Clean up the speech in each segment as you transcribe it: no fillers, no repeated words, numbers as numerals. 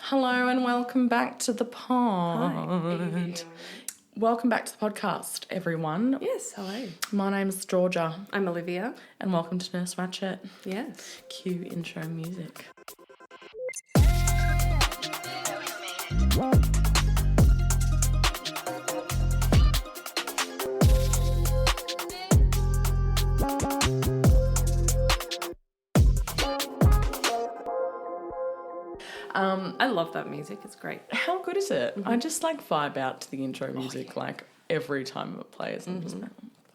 Hello and welcome back to the pod. Welcome back to the podcast, everyone. Yes, hello. My name's Georgia. I'm Olivia. And welcome to Nurse Ratchet. Yes. Cue intro music. I love that music. It's great. How good is it? I just vibe out to the intro music every time it plays. I'm just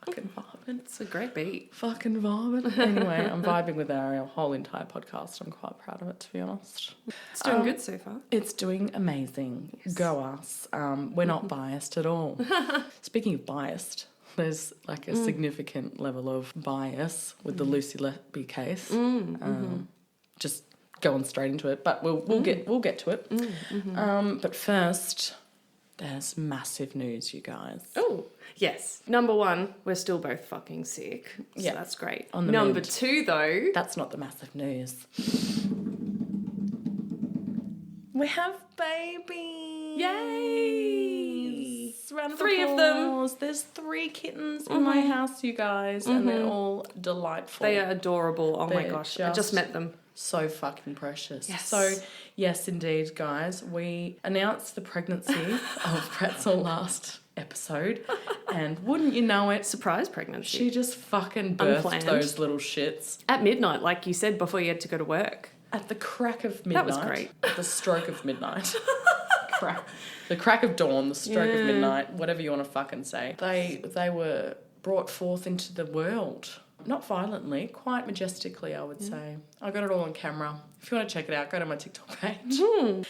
fucking vibing. It's a great beat. Fucking vibing. Anyway, I'm vibing with our whole entire podcast. I'm quite proud of it, to be honest. It's doing good so far. It's doing amazing. Yes. Go us. We're not biased at all. Speaking of biased, there's a significant level of bias with the Lucy Letby case. Just going straight into it, but we'll get to it. But first, there's massive news, you guys. Oh, yes. Number one, we're still both fucking sick. So that's great. Number two, though, that's not the massive news. We have babies. Yay! Round of 3 of applause. There's 3 kittens in my house, you guys, and they're all delightful. They are adorable. Oh my gosh, I just met them. So fucking precious. Yes. So, yes, indeed, guys, we announced the pregnancy of Pretzel last episode, and wouldn't you know it, Surprise pregnancy. she just fucking birthed Unplanned. those little shits. At midnight, like you said, before you had to go to work. At the crack of midnight. That was great. At the stroke of midnight. The crack of dawn, the stroke of midnight, whatever you want to fucking say. They were brought forth into the world. Not violently, quite majestically, I would say. I got it all on camera. If you want to check it out, go to my TikTok page.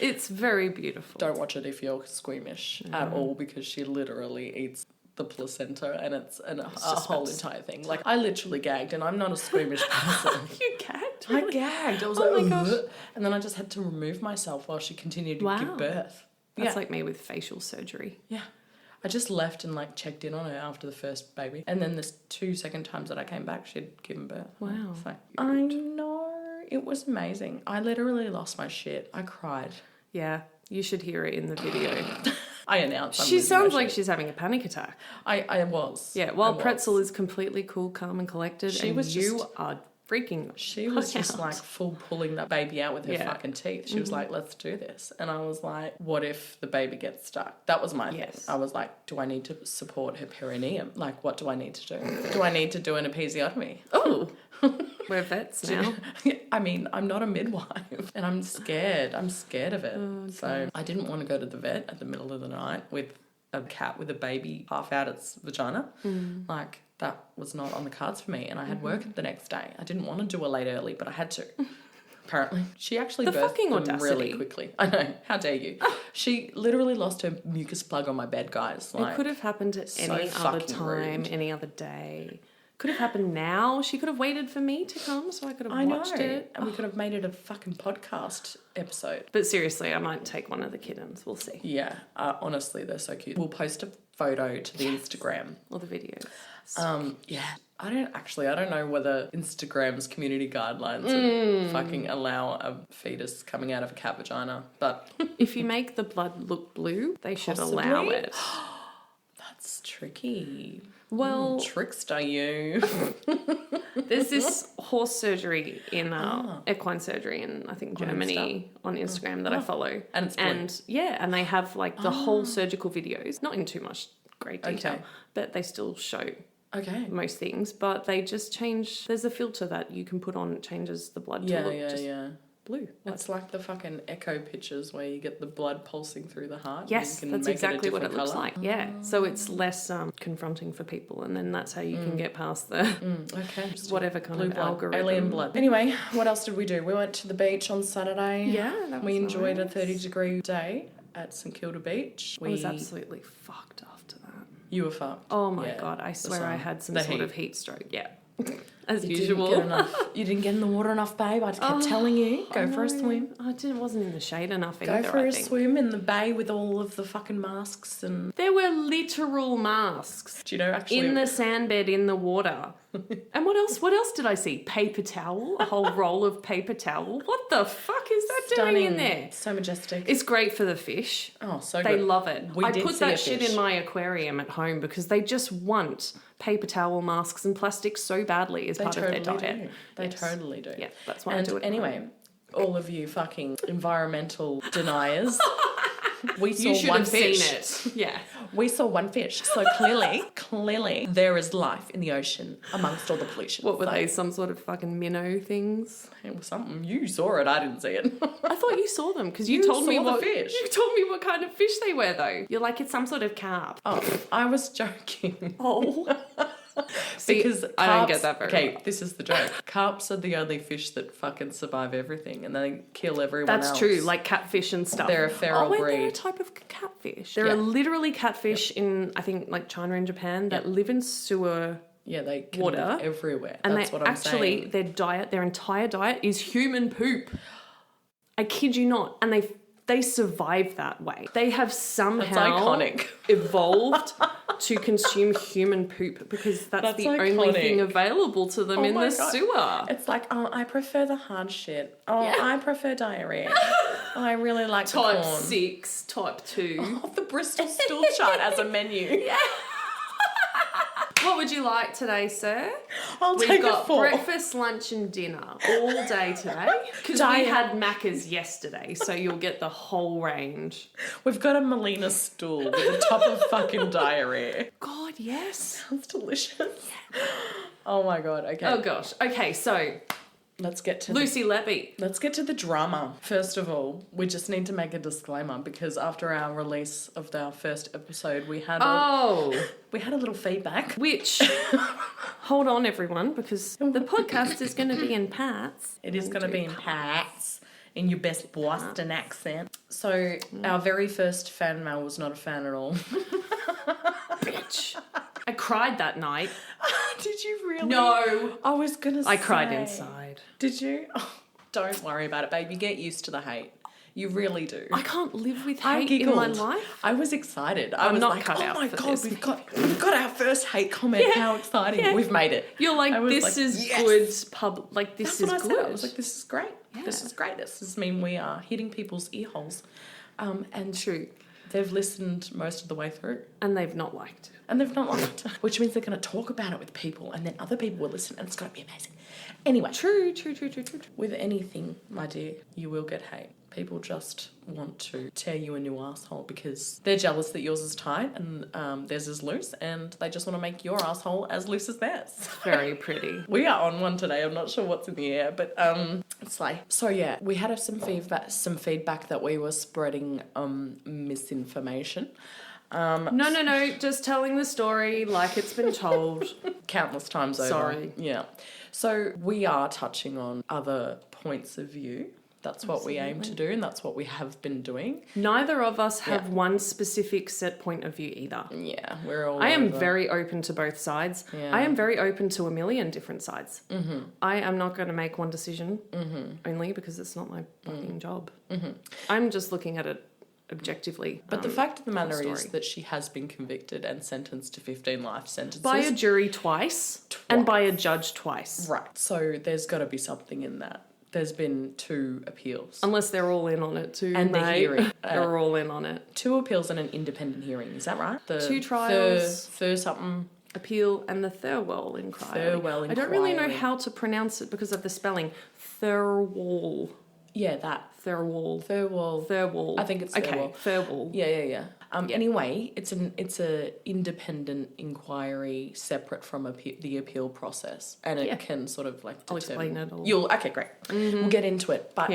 It's very beautiful. Don't watch it if you're squeamish at all, because she literally eats the placenta, and it's a whole entire thing. I literally gagged, and I'm not a squeamish person. You gagged? I gagged. I was my gosh. And then I just had to remove myself while she continued to give birth. That's like me with facial surgery. Yeah. I just left and checked in on her after the first baby. And then there's 2 second times that I came back, she'd given birth. Wow. So, I know. It was amazing. I literally lost my shit. I cried. Yeah, you should hear it in the video. I announced. She sounds like she's having a panic attack. I was. Yeah, while Pretzel is completely cool, calm and collected, you are freaking She was just full pulling that baby out with her fucking teeth. She was like, let's do this. And I was like, what if the baby gets stuck? That was my thing. I was like, do I need to support her perineum? What do I need to do? Do I need to do an episiotomy? Oh, we're vets now. I mean, I'm not a midwife, and I'm scared. I'm scared of it. So I didn't want to go to the vet at the middle of the night with a cat with a baby half out its vagina. That was not on the cards for me, and I had work the next day. I didn't want to do a late early, but I had to. Apparently. She actually birthed them really quickly. I know. How dare you? She literally lost her mucus plug on my bed, guys. It could have happened at any other time, any other day. Could have happened now. She could have waited for me to come so I could have watched it. And we could have made it a fucking podcast episode. But seriously, I might take one of the kittens. We'll see. Yeah. Honestly, they're so cute. We'll post a photo to the Instagram. Or the videos. Yeah. I don't know whether Instagram's community guidelines fucking allow a fetus coming out of a cat vagina, but if you make the blood look blue, they should allow it. That's tricky. Well, trickster you. There's this horse surgery in equine surgery in I think Germany on Instagram that I follow, and it's blue. And they have the whole surgical videos, not in too much great detail, but they still show most things. But they just change. There's a filter that you can put on. It changes the blood to look blue. It's like the fucking echo pictures where you get the blood pulsing through the heart. Yes, that's exactly what it looks like. Yeah, so it's less confronting for people, and then that's how you can get past the whatever kind blue of blood, algorithm. Alien blood. Anyway, what else did we do? We went to the beach on Saturday. Yeah, we enjoyed a 30-degree day at St Kilda Beach. I was absolutely fucked after that. You were fucked. Oh my God, I swear I had some sort of heat stroke. Yeah. As you usual. Didn't get enough. You didn't get in the water enough, babe. I kept telling you, go for a swim. I wasn't in the shade enough either, Go for a swim in the bay with all of the fucking masks and... There were literal masks. Do you know actually... In the sandbed in the water. And what else did I see? Paper towel, a whole roll of paper towel. What the fuck is that doing in there? So majestic. It's great for the fish. Oh, so they good. love it. I put that shit fish in my aquarium at home because they just want paper towel, masks and plastic so badly as part of their diet. They totally do. Yeah, that's why I do it. Anyway, all of you fucking environmental deniers. We saw you should one have fish. seen it. Yeah. We saw one fish. So clearly, there is life in the ocean amongst all the pollution. What were they? Some sort of fucking minnow things? It was something. You saw it. I didn't see it. I thought you saw them because you told me what fish. You told me what kind of fish they were, though. You're like, it's some sort of carp. Oh, I was joking. Oh. Because I don't get that very okay, well. this is the joke. Carps are the only fish that fucking survive everything, and they kill everyone else. That's true, like catfish and stuff. They're a feral breed. They're a type of catfish. There are literally catfish in, I think, like China and Japan that live in sewer. Yeah, they can water live everywhere. And that's what I'm saying. Their entire diet is human poop. I kid you not. And they survive that way. They have somehow evolved to consume human poop because that's the only thing available to them in the sewer. It's like, oh, I prefer the hard shit. Oh, I prefer diarrhea. Oh, I really like Type the corn. 6, type 2. Oh, the Bristol stool chart as a menu. Yeah. What would you like today, sir? We've got breakfast, lunch and dinner all day today. Because we had Macca's yesterday, so you'll get the whole range. We've got a Melina stool with a top of fucking diarrhea. God, yes. Sounds delicious. Yeah. Oh my God, okay. Oh gosh. Okay, so let's get to Lucy Letby. Let's get to the drama. First of all, we just need to make a disclaimer because after our release of our first episode, we had a little feedback. Which, hold on everyone, because the podcast is going to be in parts. It is going to be in parts, in your best Boston accent. So our very first fan mail was not a fan at all. Bitch. I cried that night. Did you really? No. I was going to say. I cried inside. Did you? Oh, don't worry about it, babe. You get used to the hate. You really do. I can't live with hate in my life. I was excited. I was not like, cut oh out my for God, this. we've got our first hate comment. Yeah. How exciting. Yeah. We've made it. You're like, this is good like, this is That's what I good. said. I was like, this is great. Yeah. This is great. This does mean we are hitting people's ear holes. And true. They've listened most of the way through. And they've not liked it. Which means they're going to talk about it with people and then other people will listen and it's going to be amazing. Anyway. True. With anything, my dear, you will get hate. People just want to tear you a new asshole because they're jealous that yours is tight and theirs is loose and they just want to make your asshole as loose as theirs. Very pretty. We are on one today. I'm not sure what's in the air, but it's like, so yeah, we had some feedback that we were spreading misinformation. No, just telling the story like it's been told. Countless times over. Sorry. Yeah. So we are touching on other points of view. That's what we aim to do and that's what we have been doing. Neither of us have one specific set point of view either. Yeah, we're all I am very open to both sides. Yeah. I am very open to a million different sides. Mm-hmm. I am not going to make one decision only because it's not my fucking job. Mm-hmm. I'm just looking at it objectively. But the fact of the matter is that she has been convicted and sentenced to 15 life sentences. By a jury twice. And by a judge twice. Right. So there's got to be something in that. There's been 2 appeals. Unless they're all in on it too, and mate. the hearing. They're all in on it. 2 appeals and an independent hearing, is that right? 2 trials. Something. Appeal and the Thirlwall inquiry. Thirlwall inquiry. I don't really know how to pronounce it because of the spelling. Thirlwall. Yeah, that. Thirlwall. I think it's Thirlwall. Okay, Thirlwall. Yeah. Anyway, it's a independent inquiry separate from the appeal process, and it can sort of like I'll explain it all. Okay, great. We'll get into it. But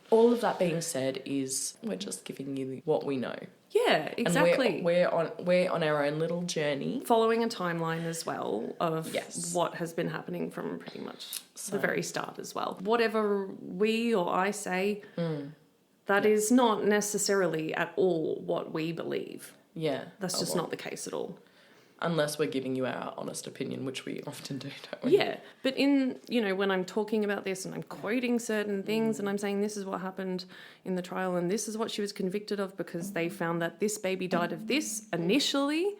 all of that being said, we're just giving you what we know. Yeah, exactly. And we're on our own little journey, following a timeline as well of what has been happening from pretty much the very start as well. Whatever we or I say. That is not necessarily at all what we believe. Yeah. That's just not the case at all. Unless we're giving you our honest opinion, which we often do, don't we? Yeah. But when I'm talking about this and I'm quoting certain things and I'm saying this is what happened in the trial and this is what she was convicted of because they found that this baby died of this initially,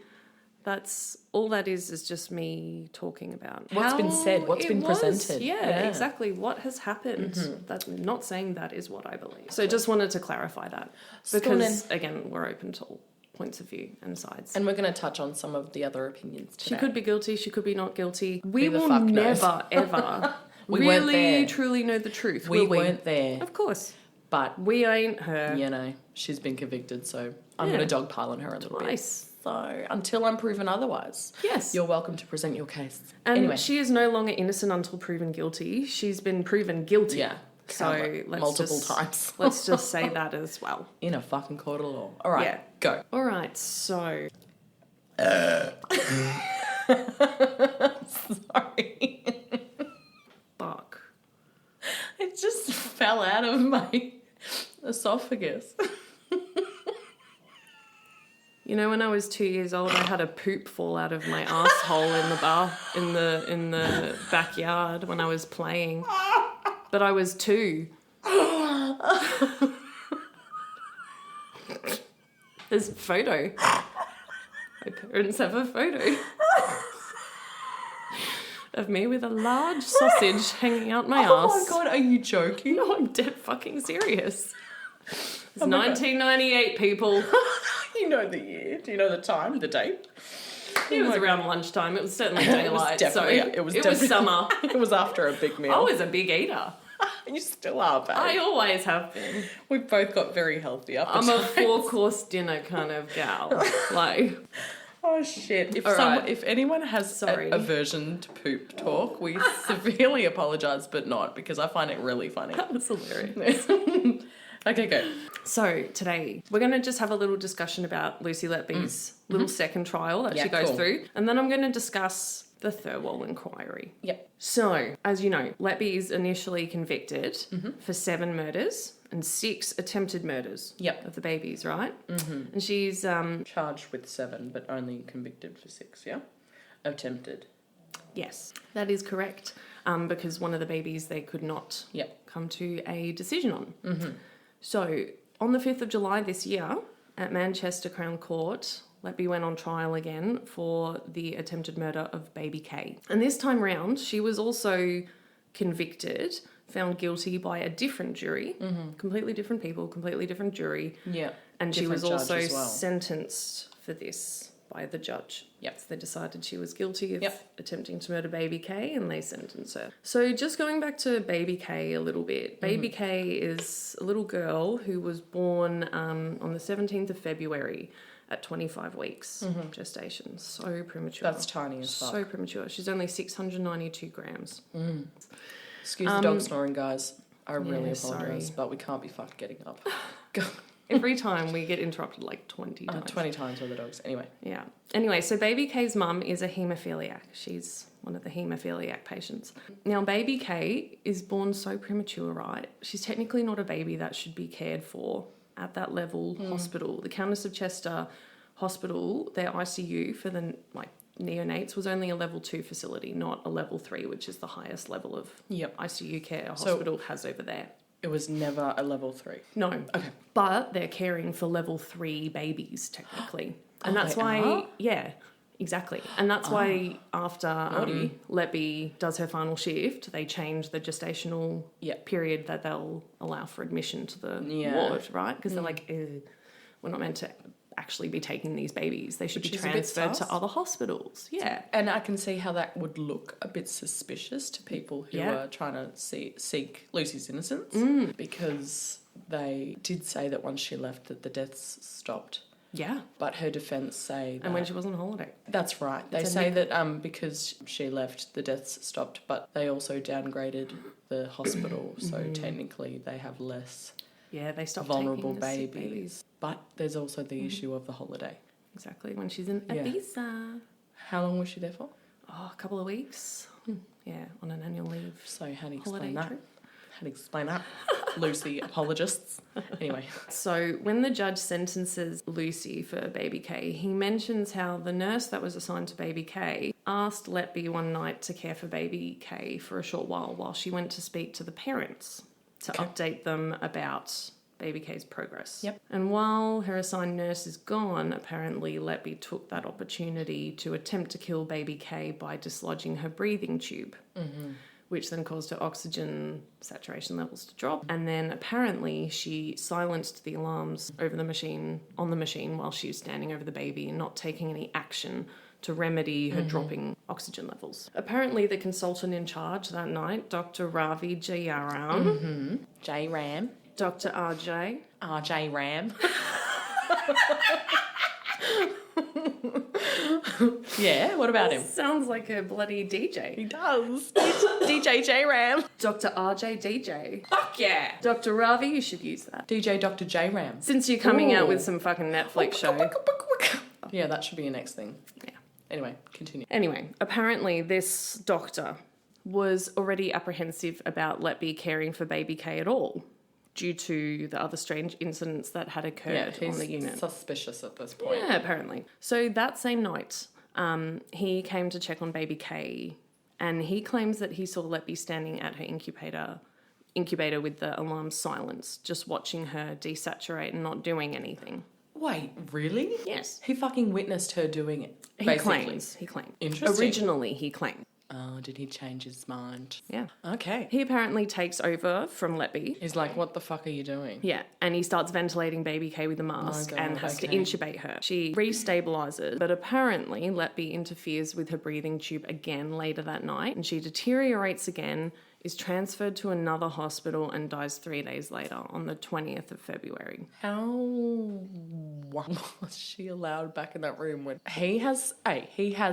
That's all that is just me talking about what's been said, what's been presented. Yeah, exactly. What has happened. That's not saying that is what I believe. So just wanted to clarify that. Because, again, we're open to all points of view and sides. And we're going to touch on some of the other opinions today. She could be guilty, she could be not guilty. We will never, ever we really, truly know the truth, we weren't there. Of course. But we ain't her. You know, she's been convicted, so I'm going to dogpile on her a little bit. So until I'm proven otherwise, yes, you're welcome to present your case. And anyway, she is no longer innocent until proven guilty. She's been proven guilty. Yeah. So multiple times. Let's just say that as well. In a fucking court of law. All right, go. All right, so. Sorry. Fuck. It just fell out of my esophagus. You know, when I was 2 years old, I had a poop fall out of my asshole in the backyard when I was playing. But I was 2. There's a photo. My parents have a photo of me with a large sausage hanging out my ass. Oh my God, are you joking? No, I'm dead fucking serious. It's 1998, people. You know the year. Do you know the time, the date? It was around lunchtime. It was certainly daylight. It was summer. It was after a big meal. I was a big eater. You still are, babe. I always have been. We've both got very healthy appetites. I'm a 4-course dinner kind of gal. Like, oh shit! If anyone has aversion to poop talk, we severely apologise, but not because I find it really funny. That was hilarious. Okay, go. So today we're going to just have a little discussion about Lucy Letby's little second trial that she goes through, and then I'm going to discuss the Thirlwall inquiry. Yep. So, as you know, Letby is initially convicted for 7 murders and 6 attempted murders of the babies, right? Mm-hmm. And she's charged with 7, but only convicted for 6, yeah? Attempted. Yes, that is correct. Because one of the babies they could not come to a decision on. Mm-hmm. So, on the 5th of July this year, at Manchester Crown Court, Letby went on trial again for the attempted murder of baby Kait. And this time round, she was also convicted, found guilty by a different jury, completely different people, completely different jury. Yeah. And she was also sentenced for this by the judge. Yep. So they decided she was guilty of attempting to murder baby Kay, and they sentenced her. So just going back to baby Kay a little bit. Baby Kay is a little girl who was born on the 17th of February at 25 weeks gestation. So premature. That's tiny as fuck. So premature. She's only 692 grams. Excuse the dog snoring, guys. I really apologise, but we can't be fucked getting up. Go. Every time we get interrupted like 20 times. 20 times with the dogs. Anyway. Yeah. Anyway, so baby Kay's mum is a haemophiliac. She's one of the haemophiliac patients. Now, baby Kay is born so premature, right? She's technically not a baby that should be cared for at that level hospital. The Countess of Chester Hospital, their ICU for the neonates was only a level 2 facility, not a level 3, which is the highest level of ICU care a hospital has over there. It was never a level 3? No. Okay. But they're caring for level 3 babies, technically. And that's why, exactly. And that's why after Letby does her final shift, they change the gestational period that they'll allow for admission to the ward, right? Because they're like, we're not meant to actually be taking these babies. They should be transferred to other hospitals. Yeah. And I can see how that would look a bit suspicious to people who are trying to seek Lucy's innocence because they did say that once she left that the deaths stopped. Yeah. But her defence say that... And when she was on holiday. That's right. They say that because she left, the deaths stopped, but they also downgraded the hospital, so technically they have less... Yeah, they stopped vulnerable babies. But there's also the issue of the holiday. Exactly, when she's in Ibiza. How long was she there for? Oh, a couple of weeks. Yeah, on an annual leave. So how do you explain that? How do you explain that? Lucy apologists. Anyway. So when the judge sentences Lucy for baby Kay, he mentions how the nurse that was assigned to baby Kay asked Letby one night to care for baby Kay for a short while she went to speak to the parents to update them about baby K's progress. Yep. And while her assigned nurse is gone, apparently Letby took that opportunity to attempt to kill baby K by dislodging her breathing tube, which then caused her oxygen saturation levels to drop. And then apparently she silenced the alarms on the machine while she was standing over the baby and not taking any action to remedy her dropping oxygen levels. Apparently the consultant in charge that night, Dr. Ravi Jayaram, J-Ram. Dr. RJ. RJ Ram. Yeah, what about him? Sounds like a bloody DJ. He does. DJ J-Ram. Dr. RJ DJ. Fuck yeah. Dr. Ravi, you should use that. DJ Dr. J-Ram. Since you're coming out with some fucking Netflix show. Yeah, that should be your next thing. Yeah. Anyway, continue. Anyway, apparently this doctor was already apprehensive about Letby caring for baby K at all, due to the other strange incidents that had occurred on the unit. Suspicious at this point. Yeah, apparently. So that same night, he came to check on baby K, and he claims that he saw Letby standing at her incubator with the alarm silenced, just watching her desaturate and not doing anything. Wait, really? Yes. He fucking witnessed her doing it, basically. He claimed. Interesting. Originally, he claimed. Oh, did he change his mind? Yeah. Okay. He apparently takes over from Letby. He's like, what the fuck are you doing? Yeah, and he starts ventilating baby K with a mask and has to intubate her. She restabilizes, but apparently Letby interferes with her breathing tube again later that night, and she deteriorates again, is transferred to another hospital and dies 3 days later on the 20th of February. How was she allowed back in that room when he has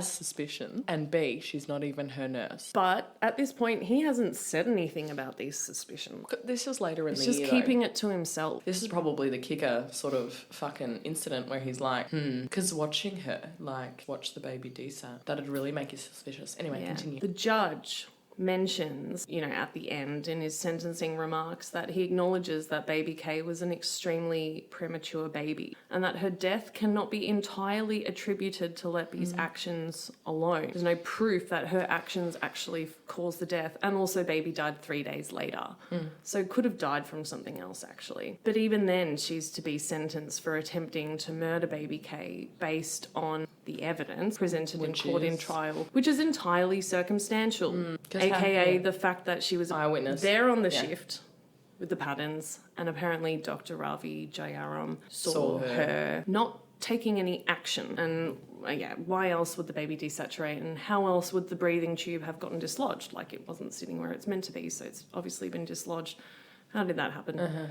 suspicion, and B, she's not even her nurse? But at this point, he hasn't said anything about these suspicions. This was later in the year. He's just keeping it to himself. This is probably the kicker sort of fucking incident where he's like, because watching her, like, watch the baby desat, that'd really make you suspicious. Anyway, continue. The judge mentions, at the end in his sentencing remarks that he acknowledges that baby K was an extremely premature baby and that her death cannot be entirely attributed to Letby's actions alone. There's no proof that her actions actually caused the death, and also baby died 3 days later. So could have died from something else actually. But even then, she's to be sentenced for attempting to murder baby K based on the evidence presented in court in trial, which is entirely circumstantial. AKA the fact that she was eyewitness there on the shift with the patterns, and apparently Dr. Ravi Jayaram saw her not taking any action. And why else would the baby desaturate, and how else would the breathing tube have gotten dislodged? Like, it wasn't sitting where it's meant to be, so it's obviously been dislodged. How did that happen?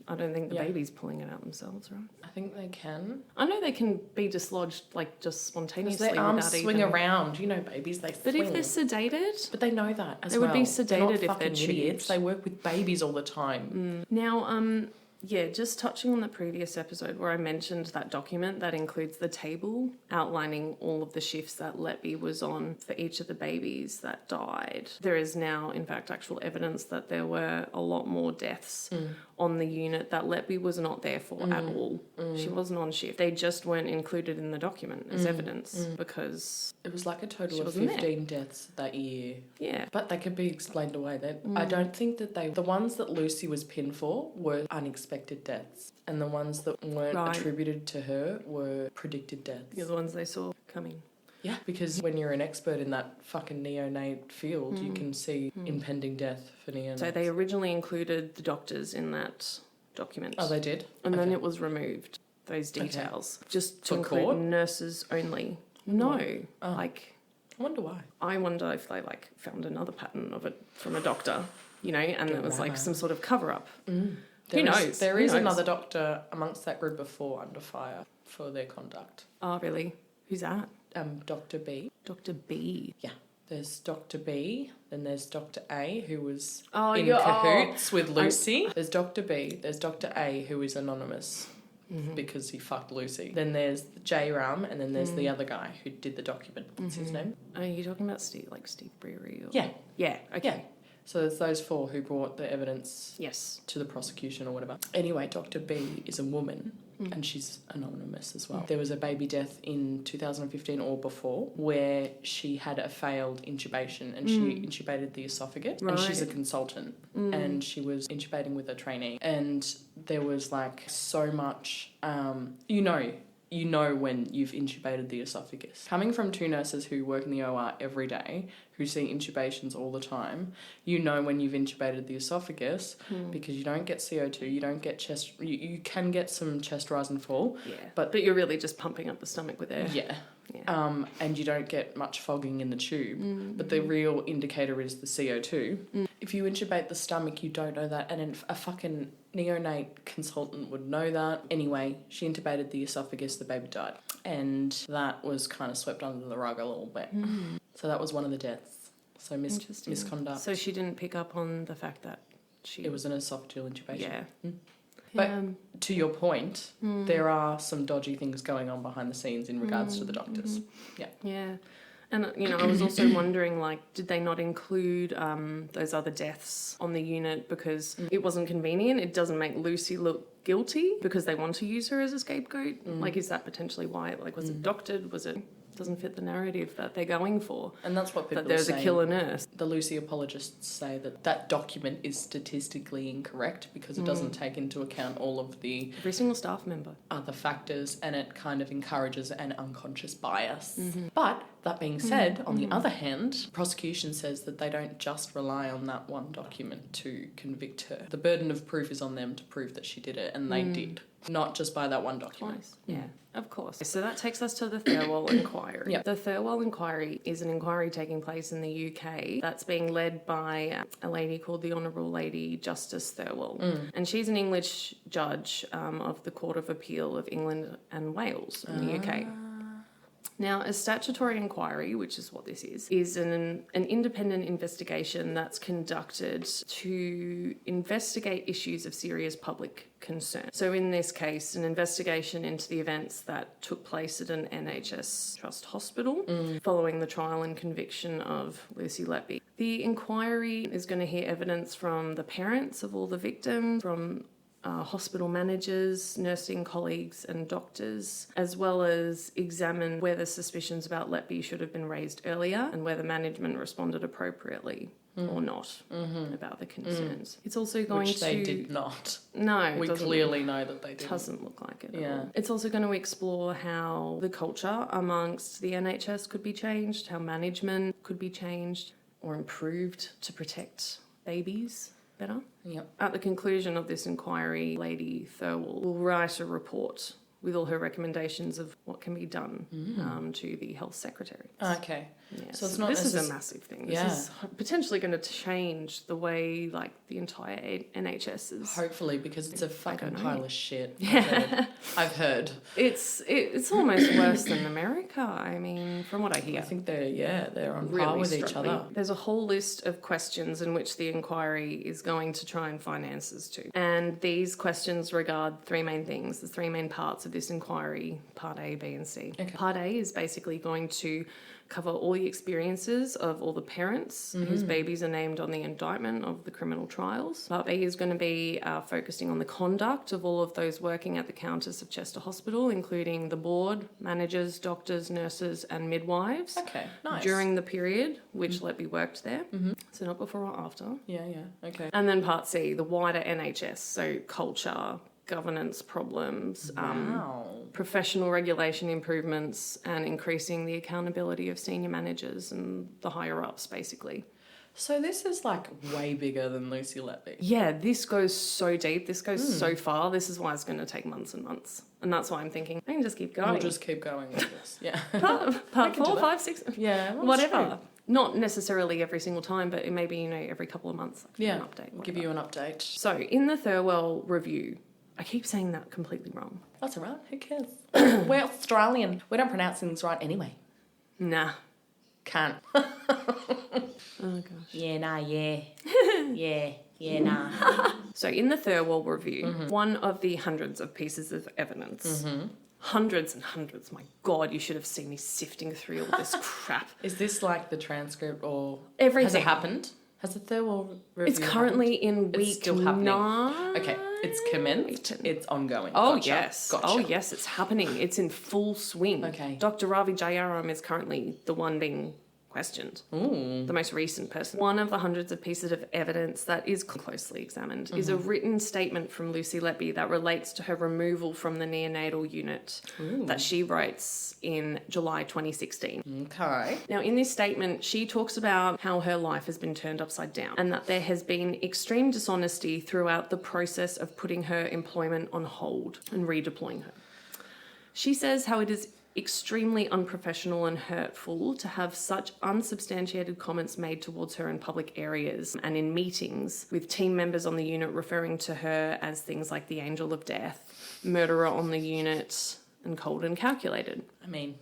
I don't think the baby's pulling it out themselves, right? I think they can. I know they can be dislodged, like, just spontaneously. Their arms swing around. Babies, they But swing. if they're sedated... But they know that as they well. Would be sedated if they're idiots. They work with babies all the time. Now, just touching on the previous episode where I mentioned that document that includes the table outlining all of the shifts that Letby was on for each of the babies that died. There is now, in fact, actual evidence that there were a lot more deaths on the unit that Letby was not there for at all. She wasn't on shift. They just weren't included in the document as evidence because... It was like a total of 15 deaths that year. Yeah. But they could be explained away. I don't think that the ones that Lucy was pinned for were unexpected deaths. And the ones that weren't attributed to her were predicted deaths. You're the ones they saw coming. Yeah, because when you're an expert in that fucking neonate field, you can see impending death for neonates. So they originally included the doctors in that document. Oh, they did? And then it was removed, those details, just to For include court? nurses only. No. I wonder why. I wonder if they, found another pattern of it from a doctor, and it was, some sort of cover-up. Who knows? There is another doctor amongst that group of 4 under fire for their conduct. Oh, really? Who's that? Dr. B. Dr. B. Yeah. There's Dr. B, then there's Dr. A, who was in cahoots with Lucy. There's Dr. B, there's Dr. A, who is anonymous because he fucked Lucy. Then there's J. Ram, and then there's the other guy who did the document. What's his name? Are you talking about Steve Brewery? Or... Yeah. Yeah, okay. Yeah. So there's those 4 who brought the evidence to the prosecution or whatever. Anyway, Dr. B is a woman and she's anonymous as well. There was a baby death in 2015 or before where she had a failed intubation and she intubated the esophagus and she's a consultant and she was intubating with a trainee. And there was like so much, you know when you've intubated the esophagus. Coming from 2 nurses who work in the OR every day, who see intubations all the time, you know when you've intubated the esophagus because you don't get CO2, you don't get chest... You can get some chest rise and fall. Yeah, but you're really just pumping up the stomach with air. Yeah. And you don't get much fogging in the tube. But the real indicator is the CO2. If you intubate the stomach, you don't know that. And a fucking neonate consultant would know that. Anyway, she intubated the esophagus, the baby died. And that was kind of swept under the rug a little bit. So that was one of the deaths. So misconduct. So she didn't pick up on the fact that it was an esophageal intubation. Yeah. But to your point, there are some dodgy things going on behind the scenes in regards to the doctors. Yeah. Yeah. And, I was also wondering, did they not include those other deaths on the unit because it wasn't convenient? It doesn't make Lucy look guilty because they want to use her as a scapegoat? Is that potentially why? Was it doctored? Was it... doesn't fit the narrative that they're going for. And that's what people that there's are saying. A killer nurse. The Lucy apologists say that document is statistically incorrect because it doesn't take into account all of the... Every single staff member. Other factors, and it kind of encourages an unconscious bias. But that being said, on the other hand, prosecution says that they don't just rely on that one document to convict her. The burden of proof is on them to prove that she did it, and they did. Not just by that one document. Twice. Yeah, of course. So that takes us to the Thirlwall inquiry. Yep. The Thirlwall inquiry is an inquiry taking place in the UK that's being led by a lady called the Honourable Lady Justice Thirlwall. And she's an English judge of the Court of Appeal of England and Wales in the UK. Now, a statutory inquiry, which is what this is an independent investigation that's conducted to investigate issues of serious public concern. So in this case, an investigation into the events that took place at an NHS Trust hospital following the trial and conviction of Lucy Letby. The inquiry is going to hear evidence from the parents of all the victims, from hospital managers, nursing colleagues and doctors, as well as examine whether suspicions about Letby should have been raised earlier and whether management responded appropriately or not about the concerns. It's also going Which they did not. No. We clearly know that they didn't. Doesn't look like it at all. It's also going to explore how the culture amongst the NHS could be changed, how management could be changed or improved to protect babies better. Yep. At the conclusion of this inquiry, Lady Thirlwall will write a report with all her recommendations of what can be done to the health secretary. Okay. Yeah, so it's not this is a massive thing. This is potentially going to change the way the entire NHS is. Hopefully, because it's a fucking pile of shit. Yeah. I've heard. It's almost worse than America. I mean, from what I hear. I think they're on really par with each struggling. other. There's a whole list of questions in which the inquiry is going to try and find answers to. And these questions regard 3 main things, the 3 main parts of this inquiry, part A, B and C. Okay. Part A is basically going to cover all the experiences of all the parents whose babies are named on the indictment of the criminal trials. Part B is going to be focusing on the conduct of all of those working at the Countess of Chester Hospital, including the board, managers, doctors, nurses and midwives. Okay, nice. During the period which Letby worked there. So not before or after. Yeah, okay. And then part C, the wider NHS, so culture, governance problems, professional regulation improvements, and increasing the accountability of senior managers and the higher ups, basically. So this is way bigger than Lucy Letby. Yeah, this goes so deep. This goes so far. This is why it's going to take months and months. And that's why I'm thinking, I can just keep going. We'll just keep going with this. Yeah. Part 4, 5, 6. Yeah, well, whatever. True. Not necessarily every single time, but maybe, every couple of months. An update. We'll give you an update. So in the Thirlwall review, I keep saying that completely wrong. That's all right. Who cares? We're Australian. We don't pronounce things right anyway. Nah. Can't. Oh, gosh. Yeah, nah, yeah. Yeah, nah. So in the Thirlwall review, one of the hundreds of pieces of evidence, hundreds and hundreds, my God, you should have seen me sifting through all this crap. Is this the transcript or... Everything. Has it happened? Has the Thirlwall review It's currently happened? in week It's still happening. 9. Okay, it's commenced. It's ongoing. Oh, Gotcha. yes. Gotcha. Oh, yes, it's happening. It's in full swing. Okay. Dr. Ravi Jayaram is currently the one being questioned. Ooh. The most recent person. One of the hundreds of pieces of evidence that is closely examined is a written statement from Lucy Letby that relates to her removal from the neonatal unit that she writes in July 2016. Okay. Now, in this statement, she talks about how her life has been turned upside down and that there has been extreme dishonesty throughout the process of putting her employment on hold and redeploying her. She says how it is extremely unprofessional and hurtful to have such unsubstantiated comments made towards her in public areas and in meetings, with team members on the unit referring to her as things like the angel of death, murderer on the unit, and cold and calculated. I mean,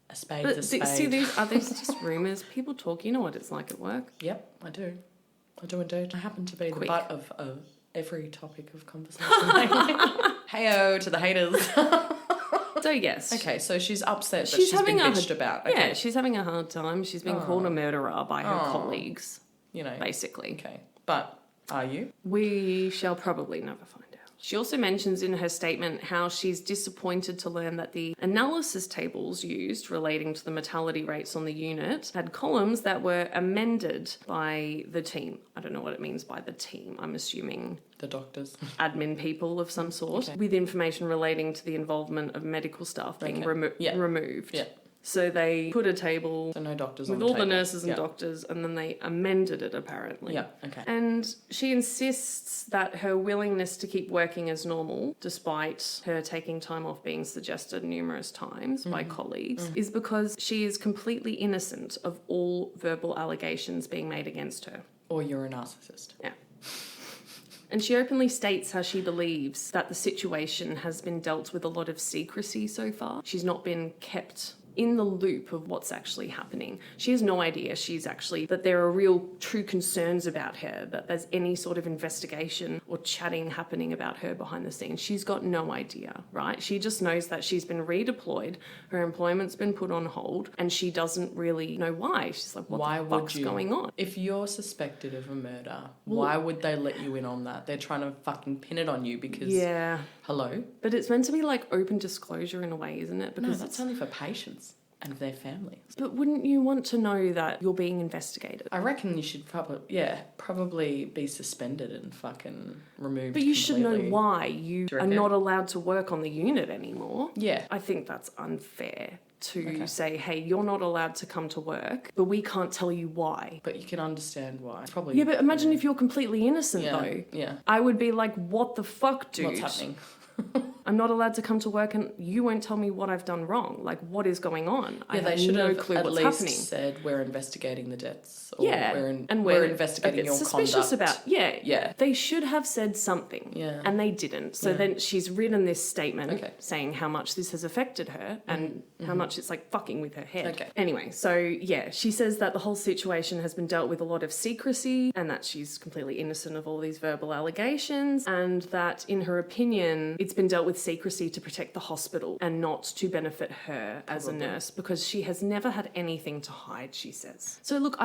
a spade's a spade. See, are these just rumours? People talk, you know what it's like at work. Yep, I do. I do indeed. I happen to be the butt of every topic of conversation lately. Hey-oh to the haters. So yes. Okay, so she's upset that she's been bitched about. Okay. Yeah, she's having a hard time. She's been called a murderer by her colleagues. You know. Basically. Okay. But are you? We shall probably never find out. She also mentions in her statement how she's disappointed to learn that the analysis tables used relating to the mortality rates on the unit had columns that were amended by the team. I don't know what it means by the team. I'm assuming the doctors. Admin people of some sort, with information relating to the involvement of medical staff being removed. Yeah. So they put a table so no doctors with on all the the nurses and doctors, and then they amended it apparently. Yeah, okay. And she insists that her willingness to keep working as normal, despite her taking time off being suggested numerous times by colleagues, is because she is completely innocent of all verbal allegations being made against her. Or you're a narcissist. Yeah. And she openly states how she believes that the situation has been dealt with a lot of secrecy so far. She's not been kept in the loop of what's actually happening. She has no idea that there are real true concerns about her, that there's any sort of investigation or chatting happening about her behind the scenes. She's got no idea, right? She just knows that she's been redeployed, her employment's been put on hold, and she doesn't really know why. She's like, what the fuck's going on? If you're suspected of a murder, why would they let you in on that? They're trying to fucking pin it on you because... Yeah. Hello? But it's meant to be like open disclosure in a way, isn't it? Because that's only for patients and their families. But wouldn't you want to know that you're being investigated? I reckon you should probably be suspended and fucking removed. But you should know why you are not allowed to work on the unit anymore. Yeah. I think that's unfair to say, hey, you're not allowed to come to work, but we can't tell you why. But you can understand why. Probably. Yeah, but imagine if you're completely innocent though. Yeah. I would be like, what the fuck, dude? What's happening? I'm not allowed to come to work and you won't tell me what I've done wrong. Like, what is going on? I they have should no have clue at what's least happening. Said we're investigating the deaths. Or we're investigating your suspicious conduct. about. They should have said something. Yeah. And they didn't. So then she's written this statement saying how much this has affected her and how much it's like fucking with her head. Okay. Anyway, so she says that the whole situation has been dealt with a lot of secrecy and that she's completely innocent of all these verbal allegations, and that in her opinion it's been dealt with secrecy to protect the hospital and not to benefit her as a nurse, because she has never had anything to hide, she says. So look,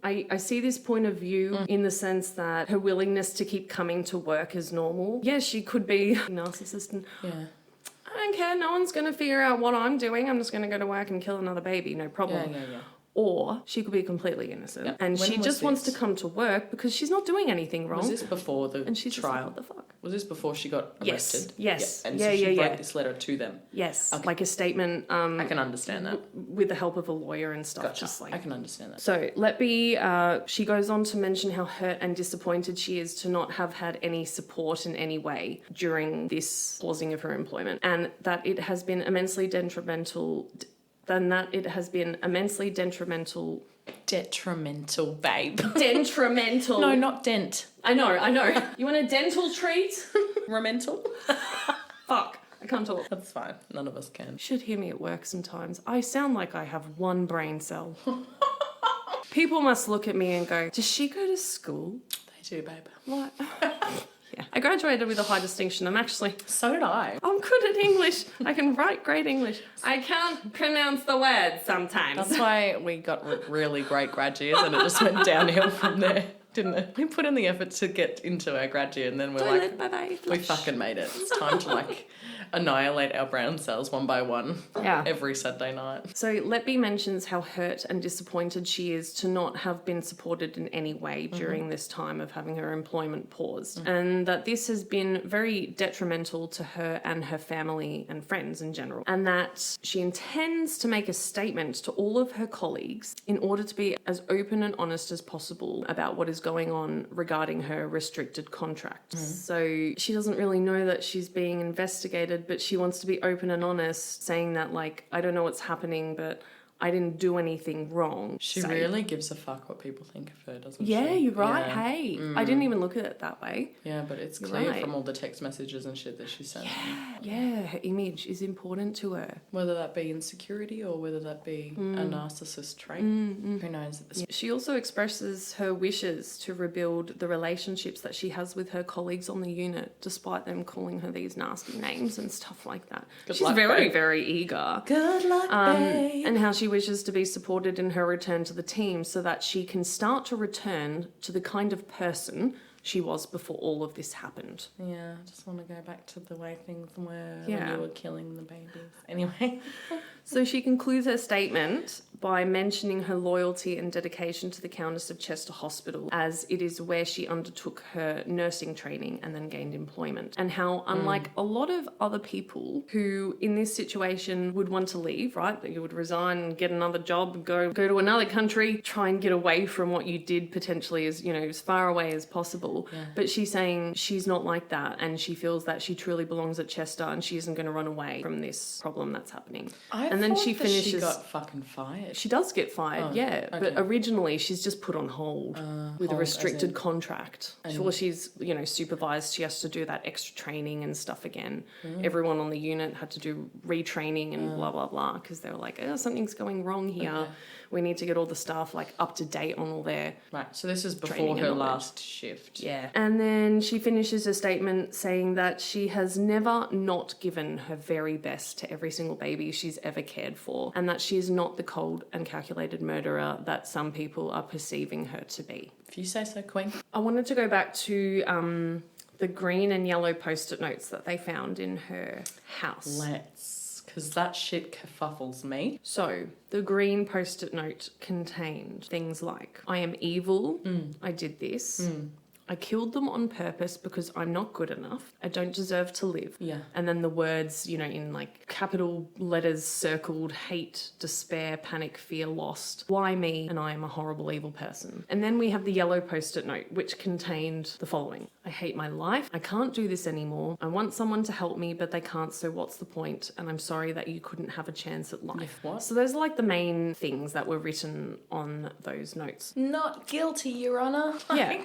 I see this point of view in the sense that her willingness to keep coming to work is normal. Yeah, she could be a narcissist and I don't care, no one's going to figure out what I'm doing, I'm just going to go to work and kill another baby, no problem. Yeah. Or she could be completely innocent and she just wants to come to work because she's not doing anything wrong. Was this before the and she's trial? Just like, what the fuck? Was this before she got arrested? Yes. And so she wrote this letter to them? Yes. Okay. Like a statement. I can understand that. With the help of a lawyer and stuff. Gotcha. Just like, I can understand that. So Letby, she goes on to mention how hurt and disappointed she is to not have had any support in any way during this pausing of her employment, and that it has been immensely detrimental. Detrimental, babe. Detrimental. No, not dent. I know. You want a dental treat? Remental? Fuck. I can't talk. That's fine. None of us can. You should hear me at work sometimes. I sound like I have one brain cell. People must look at me and go, does she go to school? They do, babe. What? Yeah. I graduated with a high distinction. So did I. I'm good at English. I can write great English. I can't pronounce the words sometimes. That's why we got really great grad years and it just went downhill from there. didn't it? We put in the effort to get into our grad year, and then we're bye-bye. We fucking made it. It's time to annihilate our brown cells one by one. Yeah. Every Saturday night. So Letby mentions how hurt and disappointed she is to not have been supported in any way during this time of having her employment paused, and that this has been very detrimental to her and her family and friends in general, and that she intends to make a statement to all of her colleagues in order to be as open and honest as possible about what is going on regarding her restricted contract. So she doesn't really know that she's being investigated, but she wants to be open and honest, saying that, I don't know what's happening, but I didn't do anything wrong. She really gives a fuck what people think of her, doesn't she? Yeah, you're right. Yeah. Hey, I didn't even look at it that way. Yeah, but it's clear from all the text messages and shit that she sent. Yeah, her image is important to her. Whether that be insecurity or whether that be a narcissist trait, who knows? She also expresses her wishes to rebuild the relationships that she has with her colleagues on the unit, despite them calling her these nasty names and stuff like that. She's very, very eager. Good luck, babe. And how she wishes to be supported in her return to the team so that she can start to return to the kind of person she was before all of this happened. Yeah, I just want to go back to the way things were when Yeah. you were killing the babies. Anyway. So she concludes her statement by mentioning her loyalty and dedication to the Countess of Chester Hospital, as it is where she undertook her nursing training and then gained employment, and how unlike a lot of other people who in this situation would want to leave, right, that you would resign, get another job, go to another country, try and get away from what you did potentially as far away as possible. Yeah. But she's saying she's not like that, and she feels that she truly belongs at Chester and she isn't going to run away from this problem that's happening. And then she finishes. She got fucking fired. She does get fired, okay. But originally she's just put on hold with a restricted contract. Sure, she's supervised. She has to do that extra training and stuff again. Everyone on the unit had to do retraining and blah blah blah because they were like, something's going wrong here. Okay. We need to get all the staff up to date on all their So this is before her last shift. Yeah. And then she finishes her statement saying that she has never not given her very best to every single baby she's ever cared for, and that she is not the cold and calculated murderer that some people are perceiving her to be. If you say so, Queen. I wanted to go back to the green and yellow post-it notes that they found in her house. Because that shit kerfuffles me. So, the green post-it note contained things like, I am evil, I did this, I killed them on purpose because I'm not good enough, I don't deserve to live. Yeah. And then the words, in capital letters circled, hate, despair, panic, fear, lost, why me, and I am a horrible, evil person. And then we have the yellow post-it note, which contained the following. I hate my life. I can't do this anymore. I want someone to help me, but they can't, so what's the point? And I'm sorry that you couldn't have a chance at life. What? So those are the main things that were written on those notes. Not guilty, Your Honour. Yeah.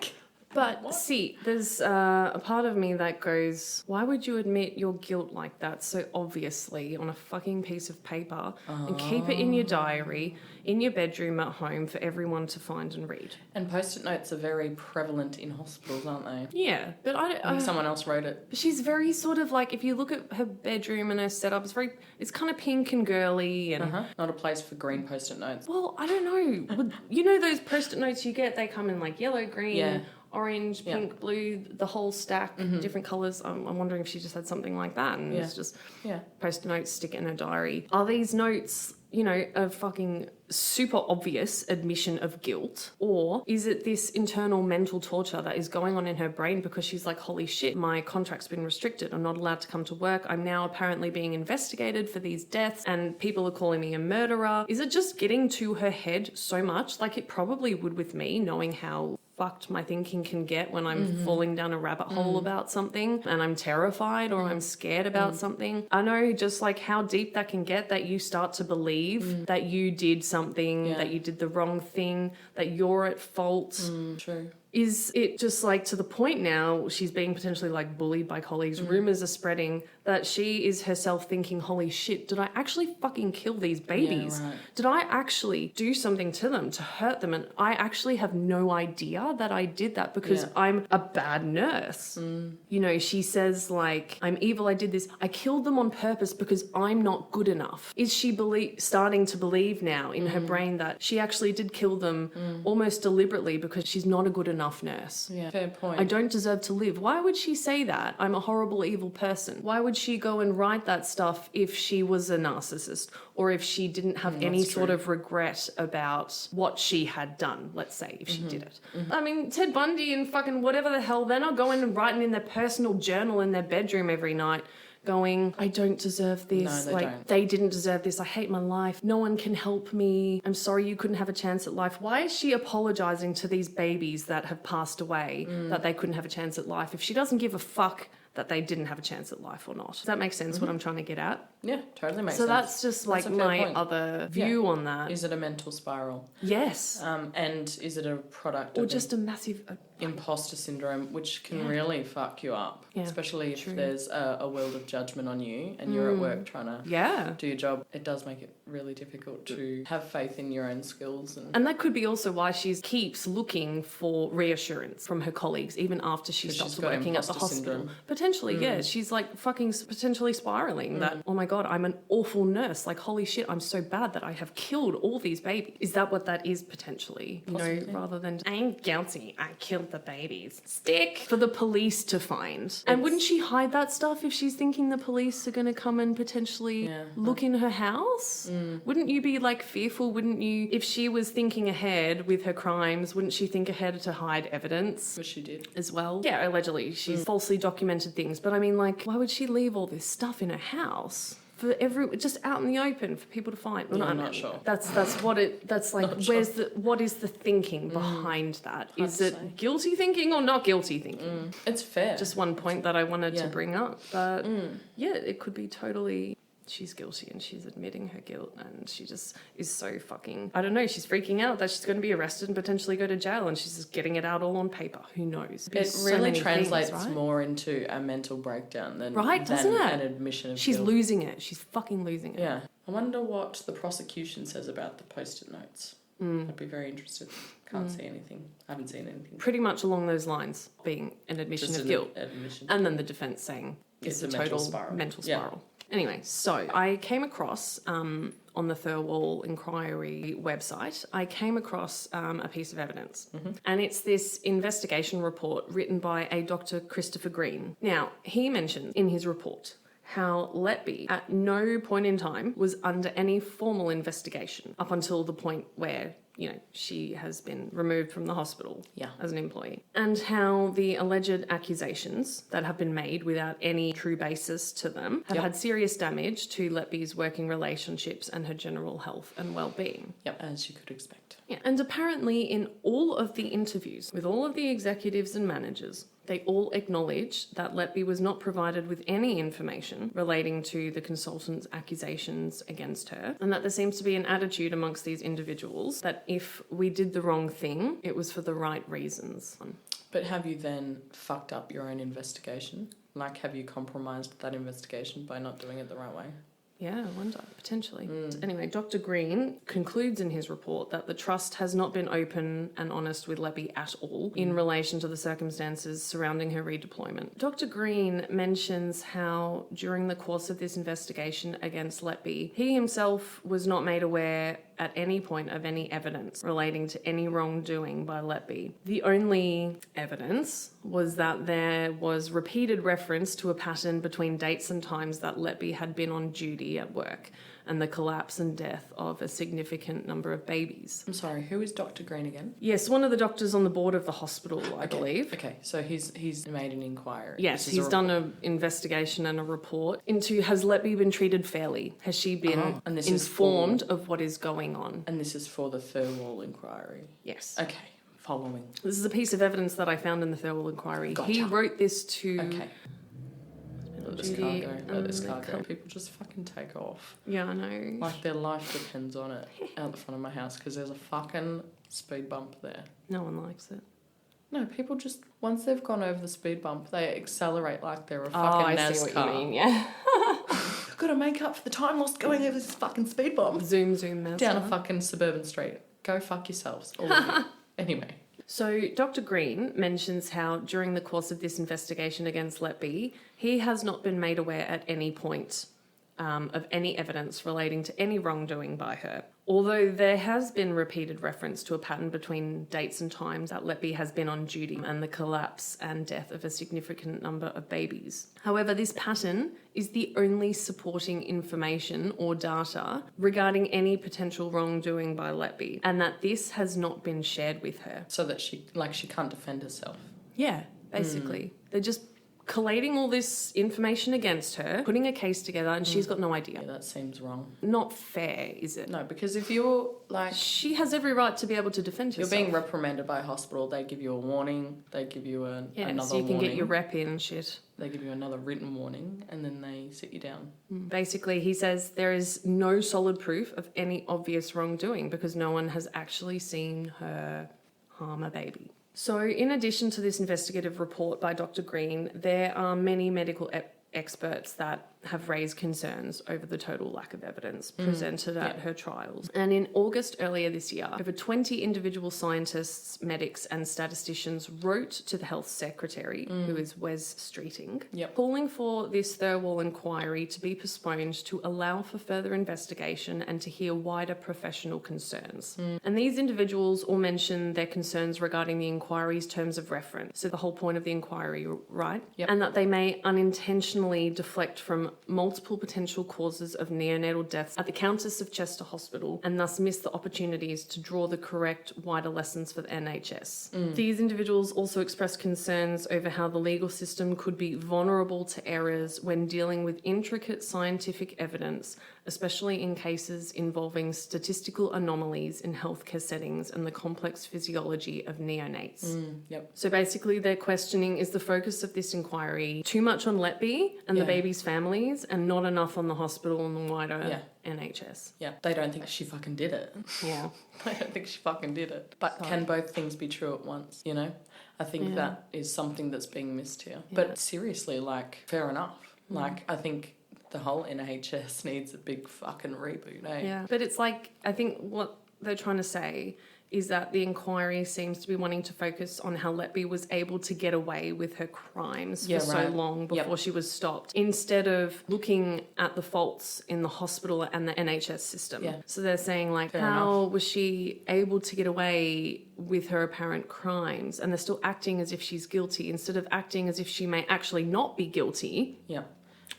But see, there's a part of me that goes, why would you admit your guilt like that so obviously on a fucking piece of paper and keep it in your diary, in your bedroom at home for everyone to find and read? And post-it notes are very prevalent in hospitals, aren't they? Yeah, but I think someone else wrote it. She's very sort of if you look at her bedroom and her setup, it's kind of pink and girly and... Not a place for green post-it notes. Well, I don't know. You know those post-it notes you get, they come in yellow, green... orange, pink, blue, the whole stack, different colours. I'm wondering if she just had something like that and it's just post-it notes, stick it in her diary. Are these notes, a fucking super obvious admission of guilt? Or is it this internal mental torture that is going on in her brain because she's like, holy shit, my contract's been restricted. I'm not allowed to come to work. I'm now apparently being investigated for these deaths and people are calling me a murderer. Is it just getting to her head so much? It probably would with me, knowing how fucked my thinking can get when I'm falling down a rabbit hole about something and I'm terrified or I'm scared about something. I know just how deep that can get, that you start to believe that you did something, that you did the wrong thing, that you're at fault. True. Is it just to the point now she's being potentially bullied by colleagues? Rumours are spreading that she is herself thinking, holy shit, did I actually fucking kill these babies? Yeah, right. Did I actually do something to them to hurt them? And I actually have no idea that I did that because I'm a bad nurse. She says I'm evil, I did this. I killed them on purpose because I'm not good enough. Is she starting to believe now in her brain that she actually did kill them almost deliberately because she's not a good enough enough nurse. Yeah, fair point. I don't deserve to live. Why would she say that? I'm a horrible, evil person. Why would she go and write that stuff if she was a narcissist or if she didn't have any sort of regret about what she had done, let's say, if she did it? I mean, Ted Bundy and fucking whatever the hell, they're not going and writing in their personal journal in their bedroom every night going, I don't deserve this. No, they don't. They didn't deserve this. I hate my life. No one can help me. I'm sorry you couldn't have a chance at life. Why is she apologizing to these babies that have passed away that they couldn't have a chance at life if she doesn't give a fuck that they didn't have a chance at life or not? Does that make sense what I'm trying to get at? Yeah, totally makes So sense. that's just like my other view on that. Is it a mental spiral? Yes. And is it a product Or of just a massive... imposter syndrome, which can really fuck you up, especially if there's a world of judgment on you and you're at work trying to do your job. It does make it really difficult to have faith in your own skills. And that could be also why she keeps looking for reassurance from her colleagues, even after she stops working at the hospital. Syndrome. Potentially, yeah. She's like fucking potentially spiraling that, oh my God, I'm an awful nurse. Like, holy shit, I'm so bad that I have killed all these babies. Is that what that is potentially? Possibly. You know, rather than, I'm guilty, I killed the babies. Stick for the police to find. And wouldn't she hide that stuff if she's thinking the police are going to come and potentially look in her house? Wouldn't you be like fearful? Wouldn't you, if she was thinking ahead with her crimes, wouldn't she think ahead to hide evidence? which she did. As well. Yeah, allegedly. She's falsely documented things. But I mean, like, why would she leave all this stuff in her house? For just out in the open for people to find. Well, I'm not sure. That's like, what is the thinking behind that? Is it guilty thinking or not guilty thinking? It's fair. Just one point that I wanted to bring up. But yeah, it could be totally... She's guilty and she's admitting her guilt and she just is so fucking... I don't know, she's freaking out that she's going to be arrested and potentially go to jail and she's just getting it out all on paper. Who knows? It really translates more into a mental breakdown than, doesn't it? An admission of She's guilt. losing it. She's fucking losing it. Yeah. I wonder what the prosecution says about the post-it notes. I'd be very interested. Can't see anything. I haven't seen anything. Pretty much along those lines, being an admission Just of an guilt. Admission. And then the defence saying it's a total mental spiral. Anyway, so I came across on the Thirlwall inquiry website, I came across a piece of evidence. And it's this investigation report written by a Dr. Christopher Green. Now, he mentions in his report how Letby at no point in time was under any formal investigation up until the point where, you know, she has been removed from the hospital as an employee. And how the alleged accusations that have been made without any true basis to them have had serious damage to Letby's working relationships and her general health and well-being. Yep, as you could expect. Yeah. And apparently in all of the interviews with all of the executives and managers, they all acknowledge that Letby was not provided with any information relating to the consultant's accusations against her, and that there seems to be an attitude amongst these individuals that if we did the wrong thing, it was for the right reasons. But have you then fucked up your own investigation? Like, have you compromised that investigation by not doing it the right way? Yeah, I wonder, potentially. Anyway, Dr. Green concludes in his report that the trust has not been open and honest with Letby at all in relation to the circumstances surrounding her redeployment. Dr. Green mentions how during the course of this investigation against Letby, he himself was not made aware at any point of any evidence relating to any wrongdoing by Letby. The only evidence was that there was repeated reference to a pattern between dates and times that Letby had been on duty at work and the collapse and death of a significant number of babies. I'm sorry, who is Dr. Green again? Yes, one of the doctors on the board of the hospital, I believe. Okay, so he's made an inquiry. Yes, he's done an investigation and a report into has Letby been treated fairly? Has she been informed of what is going on? And this is for the Thirlwall inquiry? Yes. Okay, following. This is a piece of evidence that I found in the Thirlwall inquiry. Gotcha. He wrote this to... Okay. Let this car go. People just fucking take off. Yeah, I know. Like their life depends on it out the front of my house because there's a fucking speed bump there. No one likes it. No, people just, once they've gone over the speed bump, they accelerate like they're a fucking NASCAR. I see what you mean, yeah. I've got to make up for the time lost going over this fucking speed bump. Zoom, man. Down a fucking suburban street. Go fuck yourselves, all of you. Anyway. So Dr. Green mentions how during the course of this investigation against Letby, he has not been made aware at any point of any evidence relating to any wrongdoing by her. Although there has been repeated reference to a pattern between dates and times that Letby has been on duty and the collapse and death of a significant number of babies. However, this pattern is the only supporting information or data regarding any potential wrongdoing by Letby, and that this has not been shared with her. So that she can't defend herself. Yeah, basically. They're just collating all this information against her, putting a case together, and she's got no idea. Yeah, that seems wrong. Not fair, is it? No, because if you're like... She has every right to be able to defend herself. You're being reprimanded by a hospital, they give you a warning, they give you another warning. So you can get your rep in, shit. They give you another written warning, and then they sit you down. Basically, he says there is no solid proof of any obvious wrongdoing because no one has actually seen her harm a baby. So in addition to this investigative report by Dr. Green, there are many medical experts that have raised concerns over the total lack of evidence presented at her trials. And in August earlier this year, over 20 individual scientists, medics and statisticians wrote to the Health Secretary, who is Wes Streeting, calling for this Thirlwall inquiry to be postponed to allow for further investigation and to hear wider professional concerns. And these individuals all mention their concerns regarding the inquiry's terms of reference, so the whole point of the inquiry, right? And that they may unintentionally deflect from multiple potential causes of neonatal deaths at the Countess of Chester Hospital and thus miss the opportunities to draw the correct wider lessons for the NHS. These individuals also expressed concerns over how the legal system could be vulnerable to errors when dealing with intricate scientific evidence, especially in cases involving statistical anomalies in healthcare settings and the complex physiology of neonates. So basically their questioning is the focus of this inquiry too much on Letby and the baby's families and not enough on the hospital and the wider NHS. They don't think she fucking did it. They don't think she fucking did it. But can both things be true at once, you know? I think that is something that's being missed here. But seriously, like, fair enough. Like, I think the whole NHS needs a big fucking reboot, eh? Yeah, but it's like, I think what they're trying to say is that the inquiry seems to be wanting to focus on how Letby was able to get away with her crimes for so long before she was stopped, instead of looking at the faults in the hospital and the NHS system. So they're saying, like, how was she able to get away with her apparent crimes? And they're still acting as if she's guilty instead of acting as if she may actually not be guilty.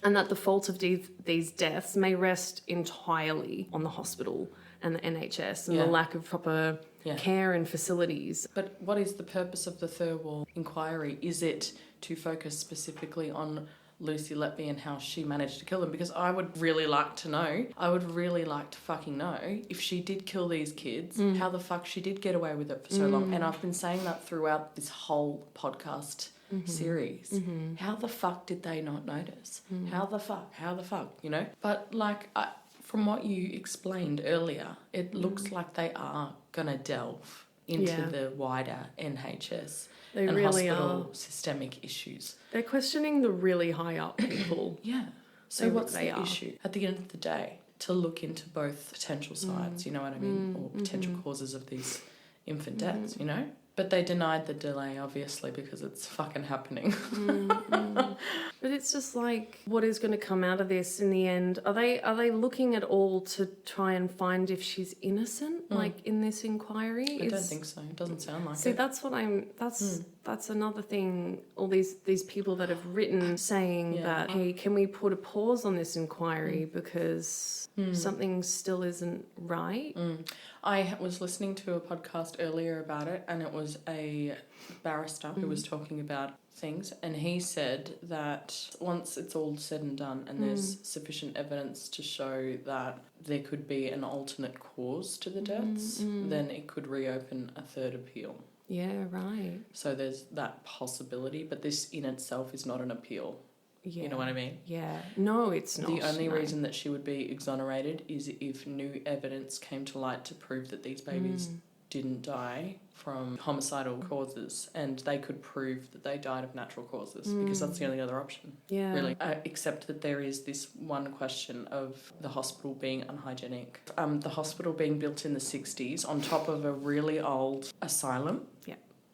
And that the fault of these deaths may rest entirely on the hospital and the NHS and the lack of proper care and facilities. But what is the purpose of the Thirlwall inquiry? Is it to focus specifically on Lucy Letby and how she managed to kill them? Because I would really like to know, fucking know, if she did kill these kids, how the fuck she did get away with it for so long. And I've been saying that throughout this whole podcast series. How the fuck did they not notice? How the fuck, you know? But like, from what you explained earlier, it looks like they are going to delve into the wider NHS and really hospital systemic issues. They're questioning the really high up people. So what's the issue? At the end of the day, to look into both potential sides, you know what I mean? Or potential causes of these infant deaths, you know? But they denied the delay, obviously, because it's fucking happening. But it's just like, what is going to come out of this in the end? Are they looking at all to try and find if she's innocent, like in this inquiry? I don't think so. It doesn't sound like it. See, that's what that's another thing. All these people that have written saying that, hey, can we put a pause on this inquiry because something still isn't right? I was listening to a podcast earlier about it, and it was a barrister who was talking about things, and he said that once it's all said and done and there's sufficient evidence to show that there could be an alternate cause to the deaths, then it could reopen a third appeal. Yeah, right. So there's that possibility, but this in itself is not an appeal. You know what I mean? Yeah. No, it's not. The only reason that she would be exonerated is if new evidence came to light to prove that these babies didn't die from homicidal causes, and they could prove that they died of natural causes, because that's the only other option. Really. Except that there is this one question of the hospital being unhygienic. The hospital being built in the 60s on top of a really old asylum.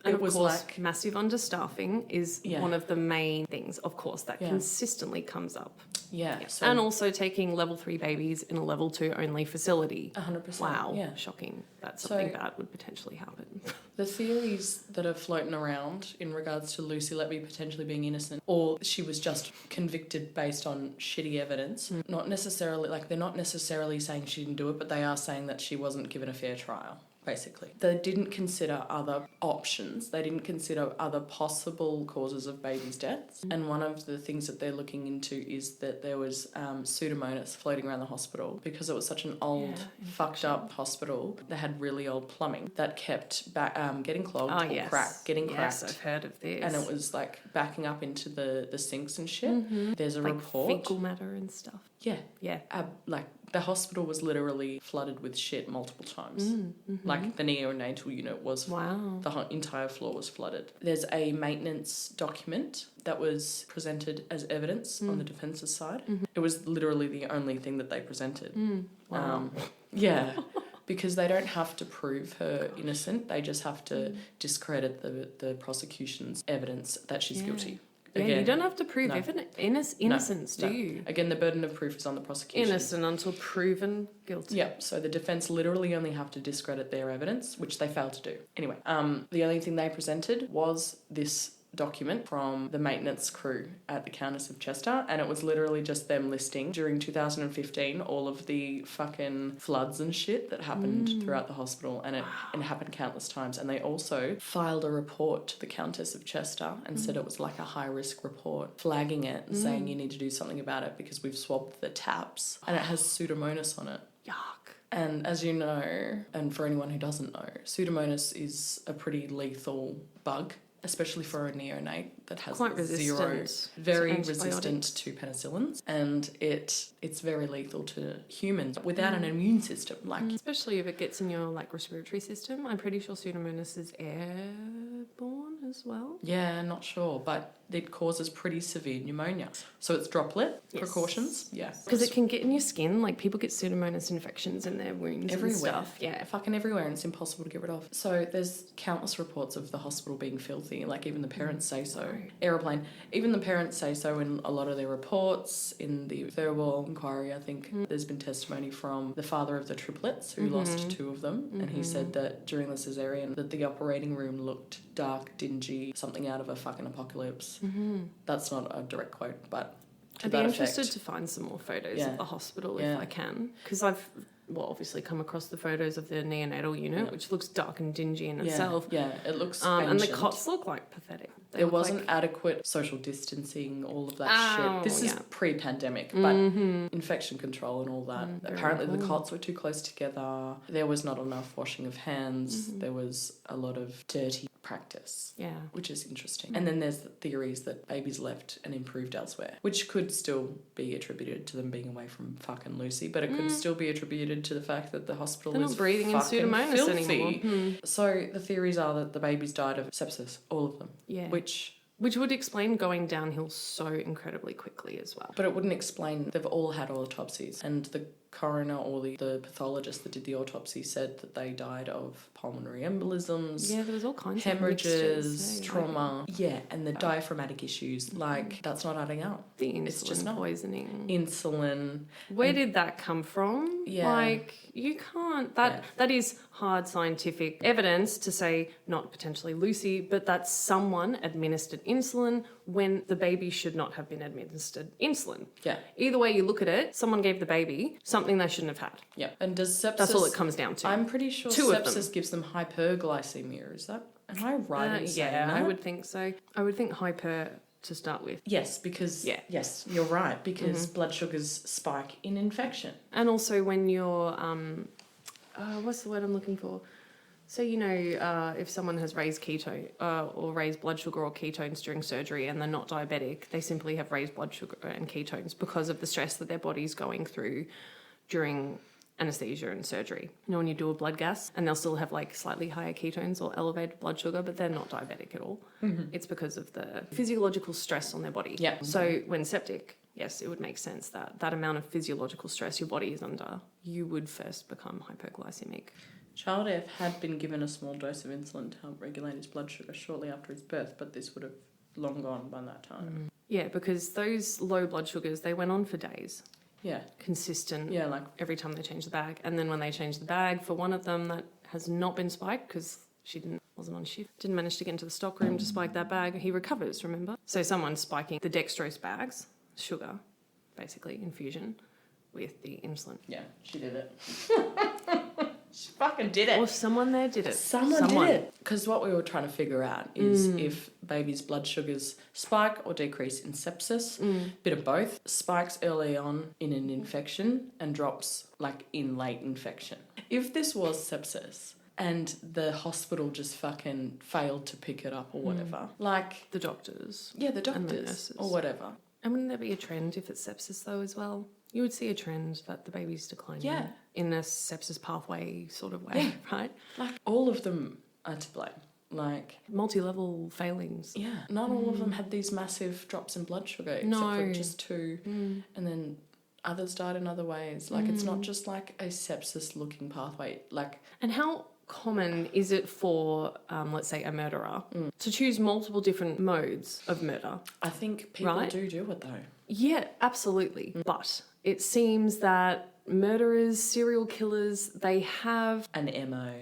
And of course, massive understaffing is one of the main things, of course, that consistently comes up. Yeah. So and also taking level 3 babies in a level 2 only facility. 100%. Wow. Yeah. Shocking that something bad would potentially happen. The theories that are floating around in regards to Lucy Letby potentially being innocent, or she was just convicted based on shitty evidence, not necessarily, like, they're not necessarily saying she didn't do it, but they are saying that she wasn't given a fair trial. Basically, they didn't consider other options. They didn't consider other possible causes of babies' deaths. And one of the things that they're looking into is that there was Pseudomonas floating around the hospital because it was such an old, fucked up hospital. They had really old plumbing that kept getting clogged or getting cracked. Yes, I've heard of this. And it was like backing up into the sinks and shit. There's a report. Fecal matter and stuff. Yeah. Yeah. Like, the hospital was literally flooded with shit multiple times. Like, the neonatal unit was... Wow. The entire floor was flooded. There's a maintenance document that was presented as evidence on the defence's side. It was literally the only thing that they presented. Wow. Yeah. Because they don't have to prove her innocent. They just have to discredit the prosecution's evidence that she's guilty. Yeah, Again, you don't have to prove innocence, do you? Again, the burden of proof is on the prosecution. Innocent until proven guilty. Yeah, so the defence literally only have to discredit their evidence, which they failed to do. Anyway, the only thing they presented was this document from the maintenance crew at the Countess of Chester, and it was literally just them listing during 2015 all of the fucking floods and shit that happened throughout the hospital, and it happened countless times. And they also filed a report to the Countess of Chester and said it was like a high risk report, flagging it and saying you need to do something about it because we've swabbed the taps and it has Pseudomonas on it. Yuck. And as you know, and for anyone who doesn't know, Pseudomonas is a pretty lethal bug, especially for a neonate that has very resistant to penicillins, and it's very lethal to humans without an immune system, like especially if it gets in your like respiratory system. I'm pretty sure Pseudomonas is airborne as well. Yeah, not sure, but it causes pretty severe pneumonia. So it's droplet precautions. Yeah, because it can get in your skin. Like people get Pseudomonas infections in their wounds everywhere. And stuff. Yeah, fucking everywhere, and it's impossible to get rid of. So there's countless reports of the hospital being filthy. Like even the parents say so. Aeroplane. Even the parents say so in a lot of their reports. In the Thirlwall inquiry, I think there's been testimony from the father of the triplets who lost 2 of them, and he said that during the cesarean that the operating room looked dark, dingy, something out of a fucking apocalypse. That's not a direct quote, but I'd be interested to find some more photos of the hospital if I can, because I've obviously come across the photos of the neonatal unit, which looks dark and dingy in itself. Yeah, it looks and the cots look like pathetic. There wasn't adequate social distancing, all of that shit. This is pre-pandemic, but infection control and all that. Apparently the cots were too close together. There was not enough washing of hands. There was a lot of dirty practice, which is interesting. And then there's the theories that babies left and improved elsewhere, which could still be attributed to them being away from fucking Lucy, but it could still be attributed to the fact that the hospital was breathing in Pseudomonas filthy. anymore. So the theories are that the babies died of sepsis, all of them. Yeah. Which would explain going downhill so incredibly quickly as well. But it wouldn't explain, they've all had autopsies, and the coroner or the pathologist that did the autopsy said that they died of pulmonary embolisms. Yeah, there was all kinds hemorrhages, of trauma. And the diaphragmatic issues. Like, that's not adding up. The insulin it's just not. Poisoning. Insulin. Where did that come from? Yeah. Like, you can't... That is hard scientific evidence to say, not potentially Lucy, but that someone administered insulin when the baby should not have been administered insulin. Yeah. Either way you look at it, someone gave the baby something they shouldn't have had. Yeah. And does sepsis... That's all it comes down to. I'm pretty sure sepsis gives them hyperglycemia. Is that... Am I right in saying that? I would think so. I would think hyper to start with. Yes, because... Yes, you're right, because blood sugars spike in infection. And also when you're... what's the word I'm looking for? So, you know, if someone has raised keto or raised blood sugar or ketones during surgery and they're not diabetic, they simply have raised blood sugar and ketones because of the stress that their body's going through during anesthesia and surgery. You know, when you do a blood gas and they'll still have like slightly higher ketones or elevated blood sugar, but they're not diabetic at all. It's because of the physiological stress on their body. Yeah. So when septic, yes, it would make sense that that amount of physiological stress your body is under, you would first become hypoglycemic. Child F had been given a small dose of insulin to help regulate his blood sugar shortly after his birth, but this would have long gone by that time. Yeah, because those low blood sugars, they went on for days. Yeah. Consistent. Yeah, like every time they changed the bag. And then when they changed the bag for one of them that has not been spiked because she wasn't on shift, didn't manage to get into the stock room to spike that bag, he recovers, remember? So someone's spiking the dextrose bags, sugar, basically, infusion, with the insulin. Yeah, she did it. She fucking did it. Or someone there did it. Someone did it. Because what we were trying to figure out is if babies' blood sugars spike or decrease in sepsis, bit of both. Spikes early on in an infection and drops like in late infection. If this was sepsis and the hospital just fucking failed to pick it up or whatever, like... The doctors. Yeah, the and the doctors nurses. or whatever. And wouldn't there be a trend if it's sepsis though as well? You would see a trend that the baby's declining. Yeah. In a sepsis pathway sort of way, right? Like, all of them are to blame. Like... Multi-level failings. Yeah. Not all of them had these massive drops in blood sugar, except for just 2. And then others died in other ways. Like, it's not just like a sepsis-looking pathway. Like... And how common is it for, let's say, a murderer to choose multiple different modes of murder? I think people do it, though. Yeah, absolutely. But it seems that murderers, serial killers, they have... An MO.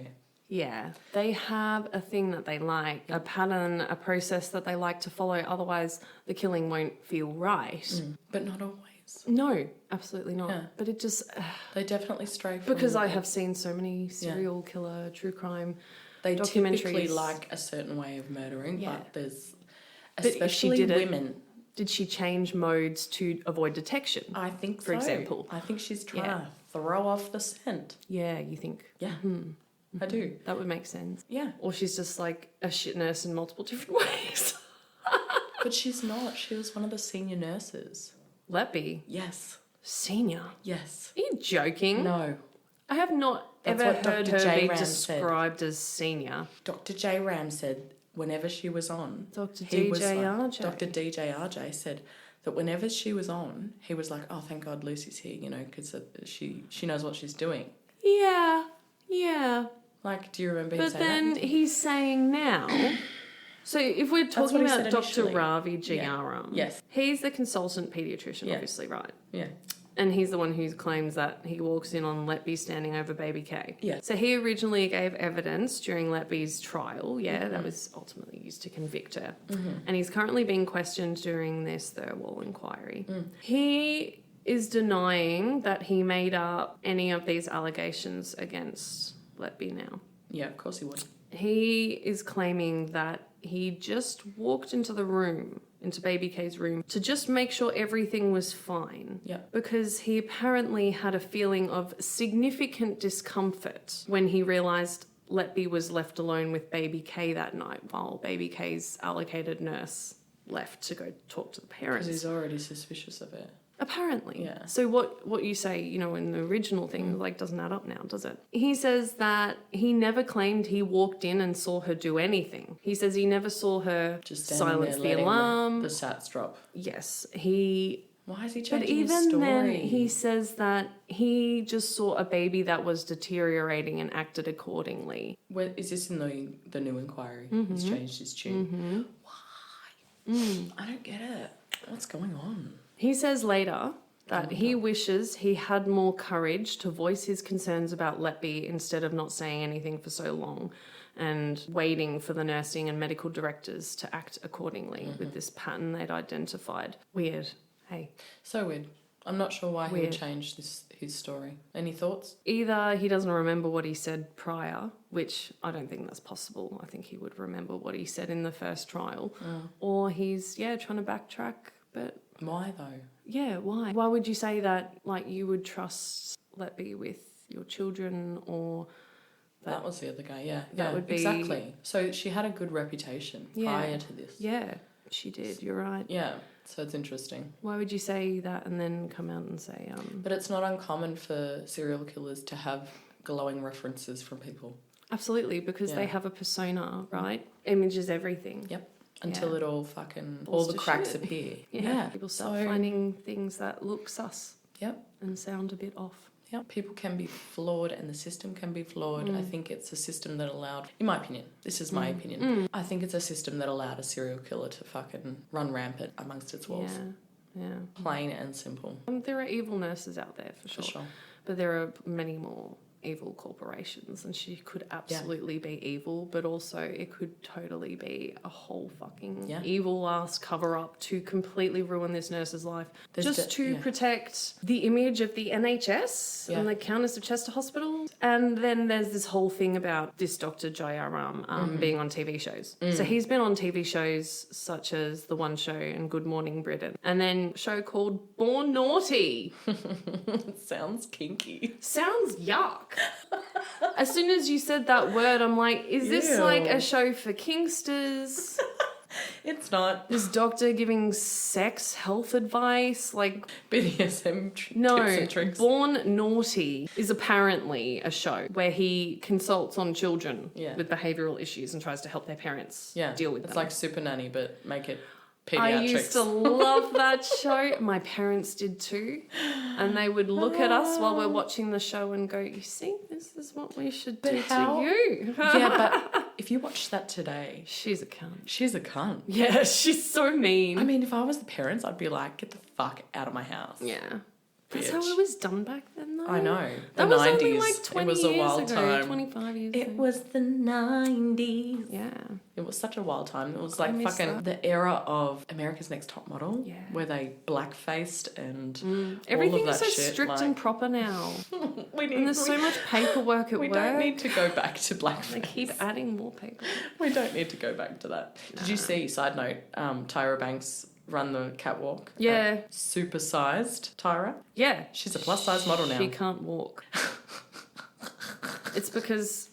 Yeah, they have a thing that they like, a pattern, a process that they like to follow. Otherwise, the killing won't feel right. But not always. No, absolutely not. Yeah. But it just... They definitely stray from... Because I have seen so many serial killer, true crime They documentaries. typically like a certain way of murdering, but there's... But if she Especially did women... Did she change modes to avoid detection? I think for example. I think she's trying to throw off the scent. Yeah, you think? Yeah, I do. That would make sense. Yeah. Or she's just like a shit nurse in multiple different ways. But she's not. She was one of the senior nurses. Letby? Yes. Senior? Yes. Are you joking? No. I have not That's ever what heard Dr. her J. be Ram described as senior. Dr. J. Ram said whenever she was on... Dr. he was DJRJ. Dr. DJRJ said... that whenever she was on, he was like, oh, thank God Lucy's here, you know, because she knows what she's doing. Yeah. Like, do you remember him But saying then that? he's saying now... So if we're talking what he about said Dr. initially. Ravi Jr. Yes. He's the consultant paediatrician, obviously, right? Yeah. And he's the one who claims that he walks in on Letby standing over baby K. Yeah. So he originally gave evidence during Letby's trial, that was ultimately used to convict her. And he's currently being questioned during this Thirlwall inquiry. He is denying that he made up any of these allegations against Letby now. Yeah, of course he would. He is claiming that he just walked into the room, into baby K's room, to just make sure everything was fine. Yeah. Because he apparently had a feeling of significant discomfort when he realised Letby was left alone with baby K that night while baby K's allocated nurse left to go talk to the parents. Because he's already suspicious of it. Apparently. Yeah. So what you say, in the original thing, doesn't add up now, does it? He says that he never claimed he walked in and saw her do anything. He says he never saw her Just standing silence there the letting alarm. the sats drop. Yes, Why is he But changing his even story? then, he says that he just saw a baby that was deteriorating and acted accordingly. Is this in the new inquiry? He's changed his tune. Why? I don't get it. What's going on? He says later that he wishes he had more courage to voice his concerns about Letby instead of not saying anything for so long and waiting for the nursing and medical directors to act accordingly with this pattern they'd identified. Weird. Hey. So weird. I'm not sure why he would change his story. Any thoughts? Either he doesn't remember what he said prior, which I don't think that's possible. I think he would remember what he said in the first trial. Or he's, trying to backtrack, but... Why, though? Yeah, why? Why would you say that, you would trust Letby with your children or... That was the other guy, That would be... Exactly. So she had a good reputation prior to this. Yeah, she did. You're right. Yeah, so it's interesting. Why would you say that and then come out and say... But it's not uncommon for serial killers to have glowing references from people. Absolutely, because they have a persona, right? Image is everything. Yep. Until it all fucking... Falls all the to cracks shit. appear. People start finding things that look sus. Yep. And sound a bit off. Yeah, people can be flawed and the system can be flawed. I think it's a system that allowed, in my opinion, this is my opinion, I think it's a system that allowed a serial killer to fucking run rampant amongst its walls. Yeah. Plain and simple. There are evil nurses out there for sure. For sure. But there are many more evil corporations, and she could absolutely be evil, but also it could totally be a whole fucking evil ass cover up to completely ruin this nurse's life to protect the image of the NHS and the Countess of Chester Hospital. And then there's this whole thing about this Dr. Jayaram being on TV shows. So he's been on TV shows such as The One Show and Good Morning Britain, and then a show called Born Naughty. Sounds kinky. Sounds yuck. As soon as you said that word, I'm like, is this like a show for kinksters? It's not. This doctor giving sex health advice, like BDSM tips and tricks. Born Naughty is apparently a show where he consults on children with behavioural issues and tries to help their parents deal with them. It's like Super Nanny, but make it pediatrics. I used to love that show. My parents did too. And they would look at us while we're watching the show and go, you see, this is what we should do to you. Yeah, but if you watch that today... She's a cunt. She's a cunt. Yeah, she's so mean. I mean, if I was the parents, I'd be like, get the fuck out of my house. Yeah. That's how it was done back then, though. I know. That was 90s. Only like 20 it was a wild ago, time. 25 years ago. It was the 90s. Yeah. It was such a wild time. It was like fucking the era of America's Next Top Model, where they black-faced and everything all of is that so shit. strict and proper now. And there's so much paperwork at work. We don't need to go back to blackface. They keep adding more paperwork. We don't need to go back to that. Did you see, side note, Tyra Banks run the catwalk? Yeah. Supersized Tyra? Yeah. She's a plus-size model now. She can't walk. It's because...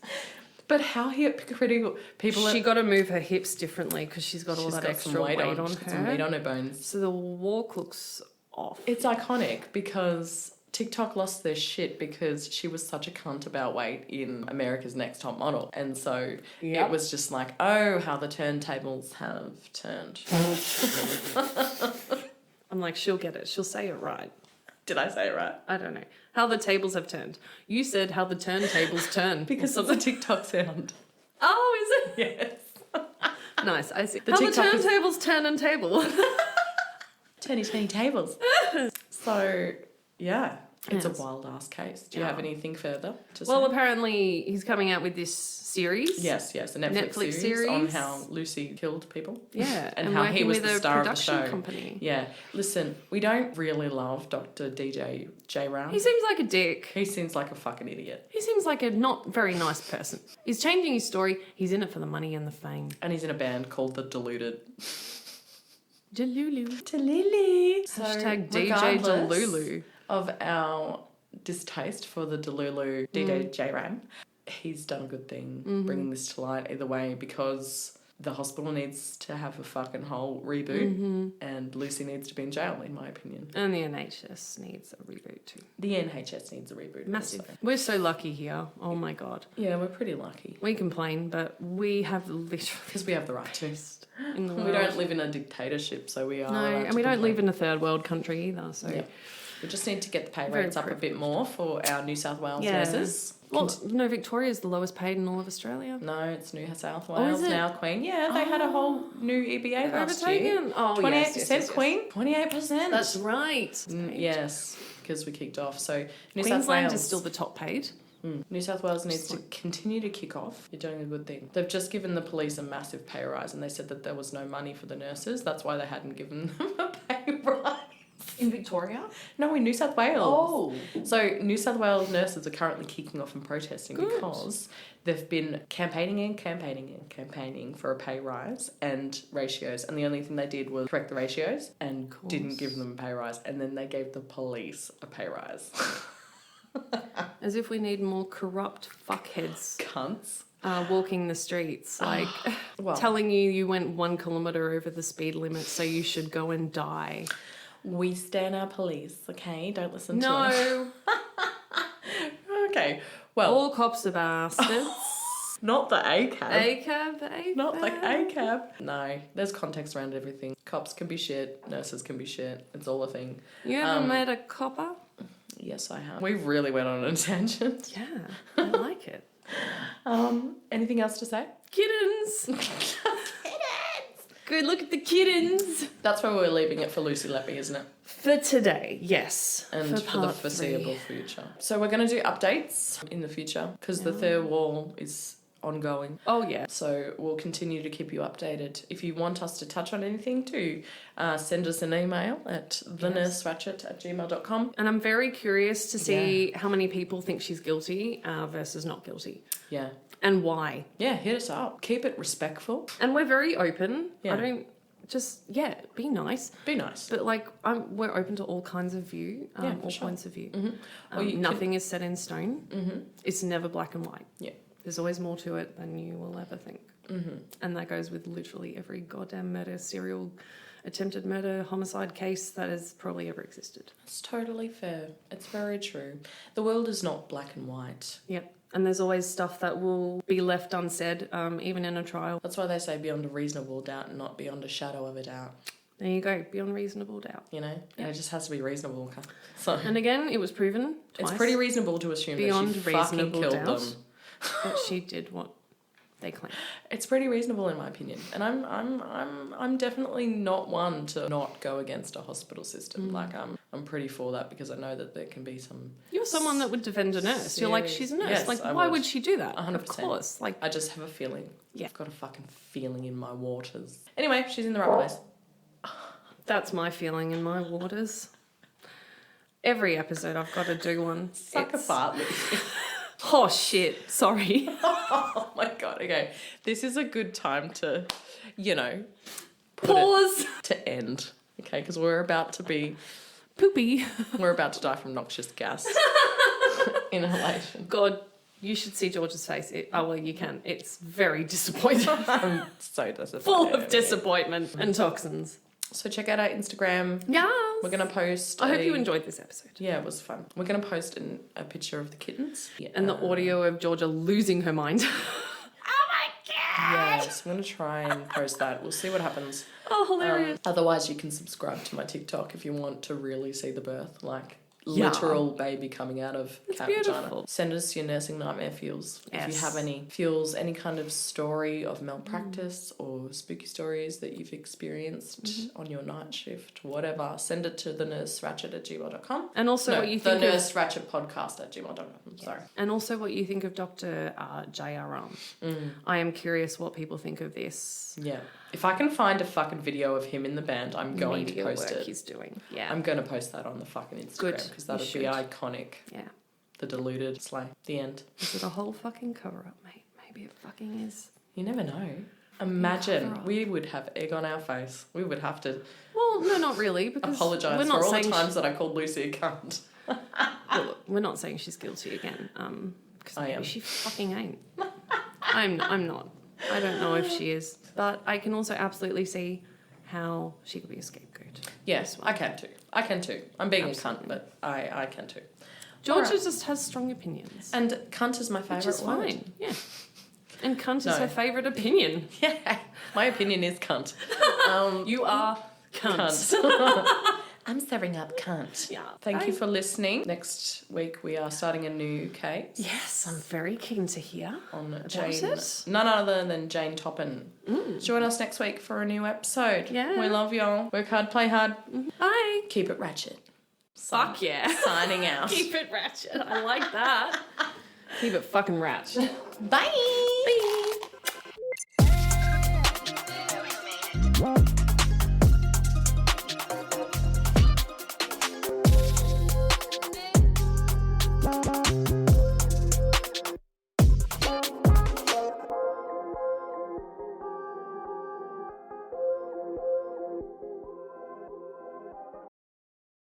But how hypocritical people... She got to move her hips differently because she's got all that extra weight on her. Some weight on her bones. So the walk looks off. It's iconic because TikTok lost their shit because she was such a cunt about weight in America's Next Top Model. And so it was just like, oh, how the turntables have turned. I'm like, she'll get it. She'll say it right. Did I say it right? I don't know. How the tables have turned. You said how the turntables turn. Because of the TikTok sound. Oh, is it? Yes. Nice, I see. How the turntables turn and table. Turny tables. So, yeah. It's a wild-ass case. Do you have anything further to say? Well, apparently he's coming out with this series. Yes, a Netflix series on how Lucy killed people. Yeah, and how he was the star of the show. Company. Yeah. Listen, we don't really love Dr. DJ J-Ram. He seems like a dick. He seems like a fucking idiot. He seems like a not very nice person. He's changing his story. He's in it for the money and the fame. And he's in a band called The Deluded. Delulu. So Hashtag DJ Delulu. Of our distaste for the Delulu DJ J-Ram, he's done a good thing bringing this to light either way, because the hospital needs to have a fucking whole reboot and Lucy needs to be in jail, in my opinion. And the NHS needs a reboot too. The NHS needs a reboot. Massive. Also. We're so lucky here. Oh my God. Yeah, we're pretty lucky. We complain, but we have literally... Because we have the right to. In the world. We don't live in a dictatorship, so we are... No, and we don't live in a third world country either, so... Yeah. We just need to get the pay rates up a bit more for our New South Wales nurses. Well, no, Victoria's the lowest paid in all of Australia. No, it's New South Wales now, Queen. Yeah, they had a whole new EBA last year. Oh, 28%, yes, Queen. 28%. That's right. Yes, because we kicked off. So New Queensland South Wales is still the top paid. New South Wales needs to continue to kick off. You're doing a good thing. They've just given the police a massive pay rise, and they said that there was no money for the nurses. That's why they hadn't given them a pay rise. In Victoria? No, in New South Wales. Oh. So New South Wales nurses are currently kicking off and protesting because they've been campaigning for a pay rise and ratios. And the only thing they did was correct the ratios and didn't give them a pay rise. And then they gave the police a pay rise. As if we need more corrupt fuckheads. Cunts. Walking the streets, like telling you went 1 kilometre over the speed limit, so you should go and die. We stand our police, okay? Don't listen to us. No. Okay, well... All cops are bastards. Not the ACAB. ACAB. Not the ACAB. No, there's context around everything. Cops can be shit. Nurses can be shit. It's all a thing. You ever met a copper? Yes, I have. We really went on a tangent. Yeah, I like it. Anything else to say? Kittens! Good look at the kittens! That's where we're leaving it for Lucy Letby, isn't it? For today, yes. And for the foreseeable future. So we're going to do updates in the future because the Thirlwall is ongoing. Oh, yeah. So we'll continue to keep you updated. If you want us to touch on anything too, send us an email at thenurseratchet@gmail.com. And I'm very curious to see how many people think she's guilty versus not guilty. Yeah. And why. Yeah, hit us up. Keep it respectful. And we're very open. Yeah. I don't... Just, be nice. Be nice. But, like, we're open to all kinds of view, all points of view. Mm-hmm. Nothing is set in stone. Mm-hmm. It's never black and white. Yeah. There's always more to it than you will ever think. Mm-hmm. And that goes with literally every goddamn murder, serial, attempted murder, homicide case that has probably ever existed. It's totally fair. It's very true. The world is not black and white. Yep. And there's always stuff that will be left unsaid, even in a trial. That's why they say beyond a reasonable doubt and not beyond a shadow of a doubt. There you go, beyond reasonable doubt. You know? And it just has to be reasonable. So. And again, it was proven twice. It's pretty reasonable to assume beyond that she fucking killed doubt them. That she did what they claim. It's pretty reasonable in my opinion. And I'm definitely not one to not go against a hospital system. Like I'm pretty for that because I know that there can be some... You're someone that would defend a nurse. You're like, she's a nurse. Yes, like, I why would she do that? 100%. Of course. Like, I just have a feeling. Yeah. I've got a fucking feeling in my waters. Anyway, she's in the right place. that's my feeling in my waters. Every episode I've got to do one. Suck a fart, Lucy. Oh, shit. Sorry. Oh, my God. Okay. This is a good time to, Pause. to end. Okay, because we're about to be... Poopy. We're about to die from noxious gas. Inhalation. God, you should see George's face. You can. It's very disappointing. I'm so disappointed. Full of disappointment and toxins. So check out our Instagram. Yes. We're going to post... I hope you enjoyed this episode. Yeah, it was fun. We're going to post a picture of the kittens. Yeah. And the audio of Georgia losing her mind. Yes, I'm going to try and post that. We'll see what happens. Oh, hilarious. Otherwise, you can subscribe to my TikTok if you want to really see the birth. Like, literal baby coming out of cat vagina. Send us your nursing nightmare feels. If you have any feels, any kind of story of malpractice or spooky stories that you've experienced on your night shift, whatever, send it to thenurseratchet@gmail.com. And also what you think the Nurse Ratchet Podcast at gmail.com. Sorry. And also what you think of Dr. J.R. I am curious what people think of this. Yeah. If I can find a fucking video of him in the band, I'm going to post it. He's doing. Yeah. I'm going to post that on the fucking Instagram because that would be iconic. Yeah. The deluded slay. The end. Is it a whole fucking cover-up, mate? Maybe it fucking is. You never know. Imagine we would have egg on our face. We would have to... Well, no, not really. Because apologise for all the times that I called Lucy a cunt. Well, we're not saying she's guilty again. Because I am. She fucking ain't. I'm not. I don't know if she is. But I can also absolutely see how she could be a scapegoat. Yes, I can too. I'm being a cunt, but I can too. Georgia just has strong opinions. And cunt is my favourite word. Which is fine, yeah. And cunt is her favourite opinion. Yeah, my opinion is cunt. You are cunt. I'm serving up cunt. Yeah. Thank you for listening. Next week we are starting a new case. Yes, I'm very keen to hear. On Jane. None other than Jane Toppin. Join us next week for a new episode. Yeah. We love y'all. Work hard, play hard. Bye. Keep it ratchet. Fuck yeah. Signing out. Keep it ratchet. I like that. Keep it fucking ratchet. Bye. Bye.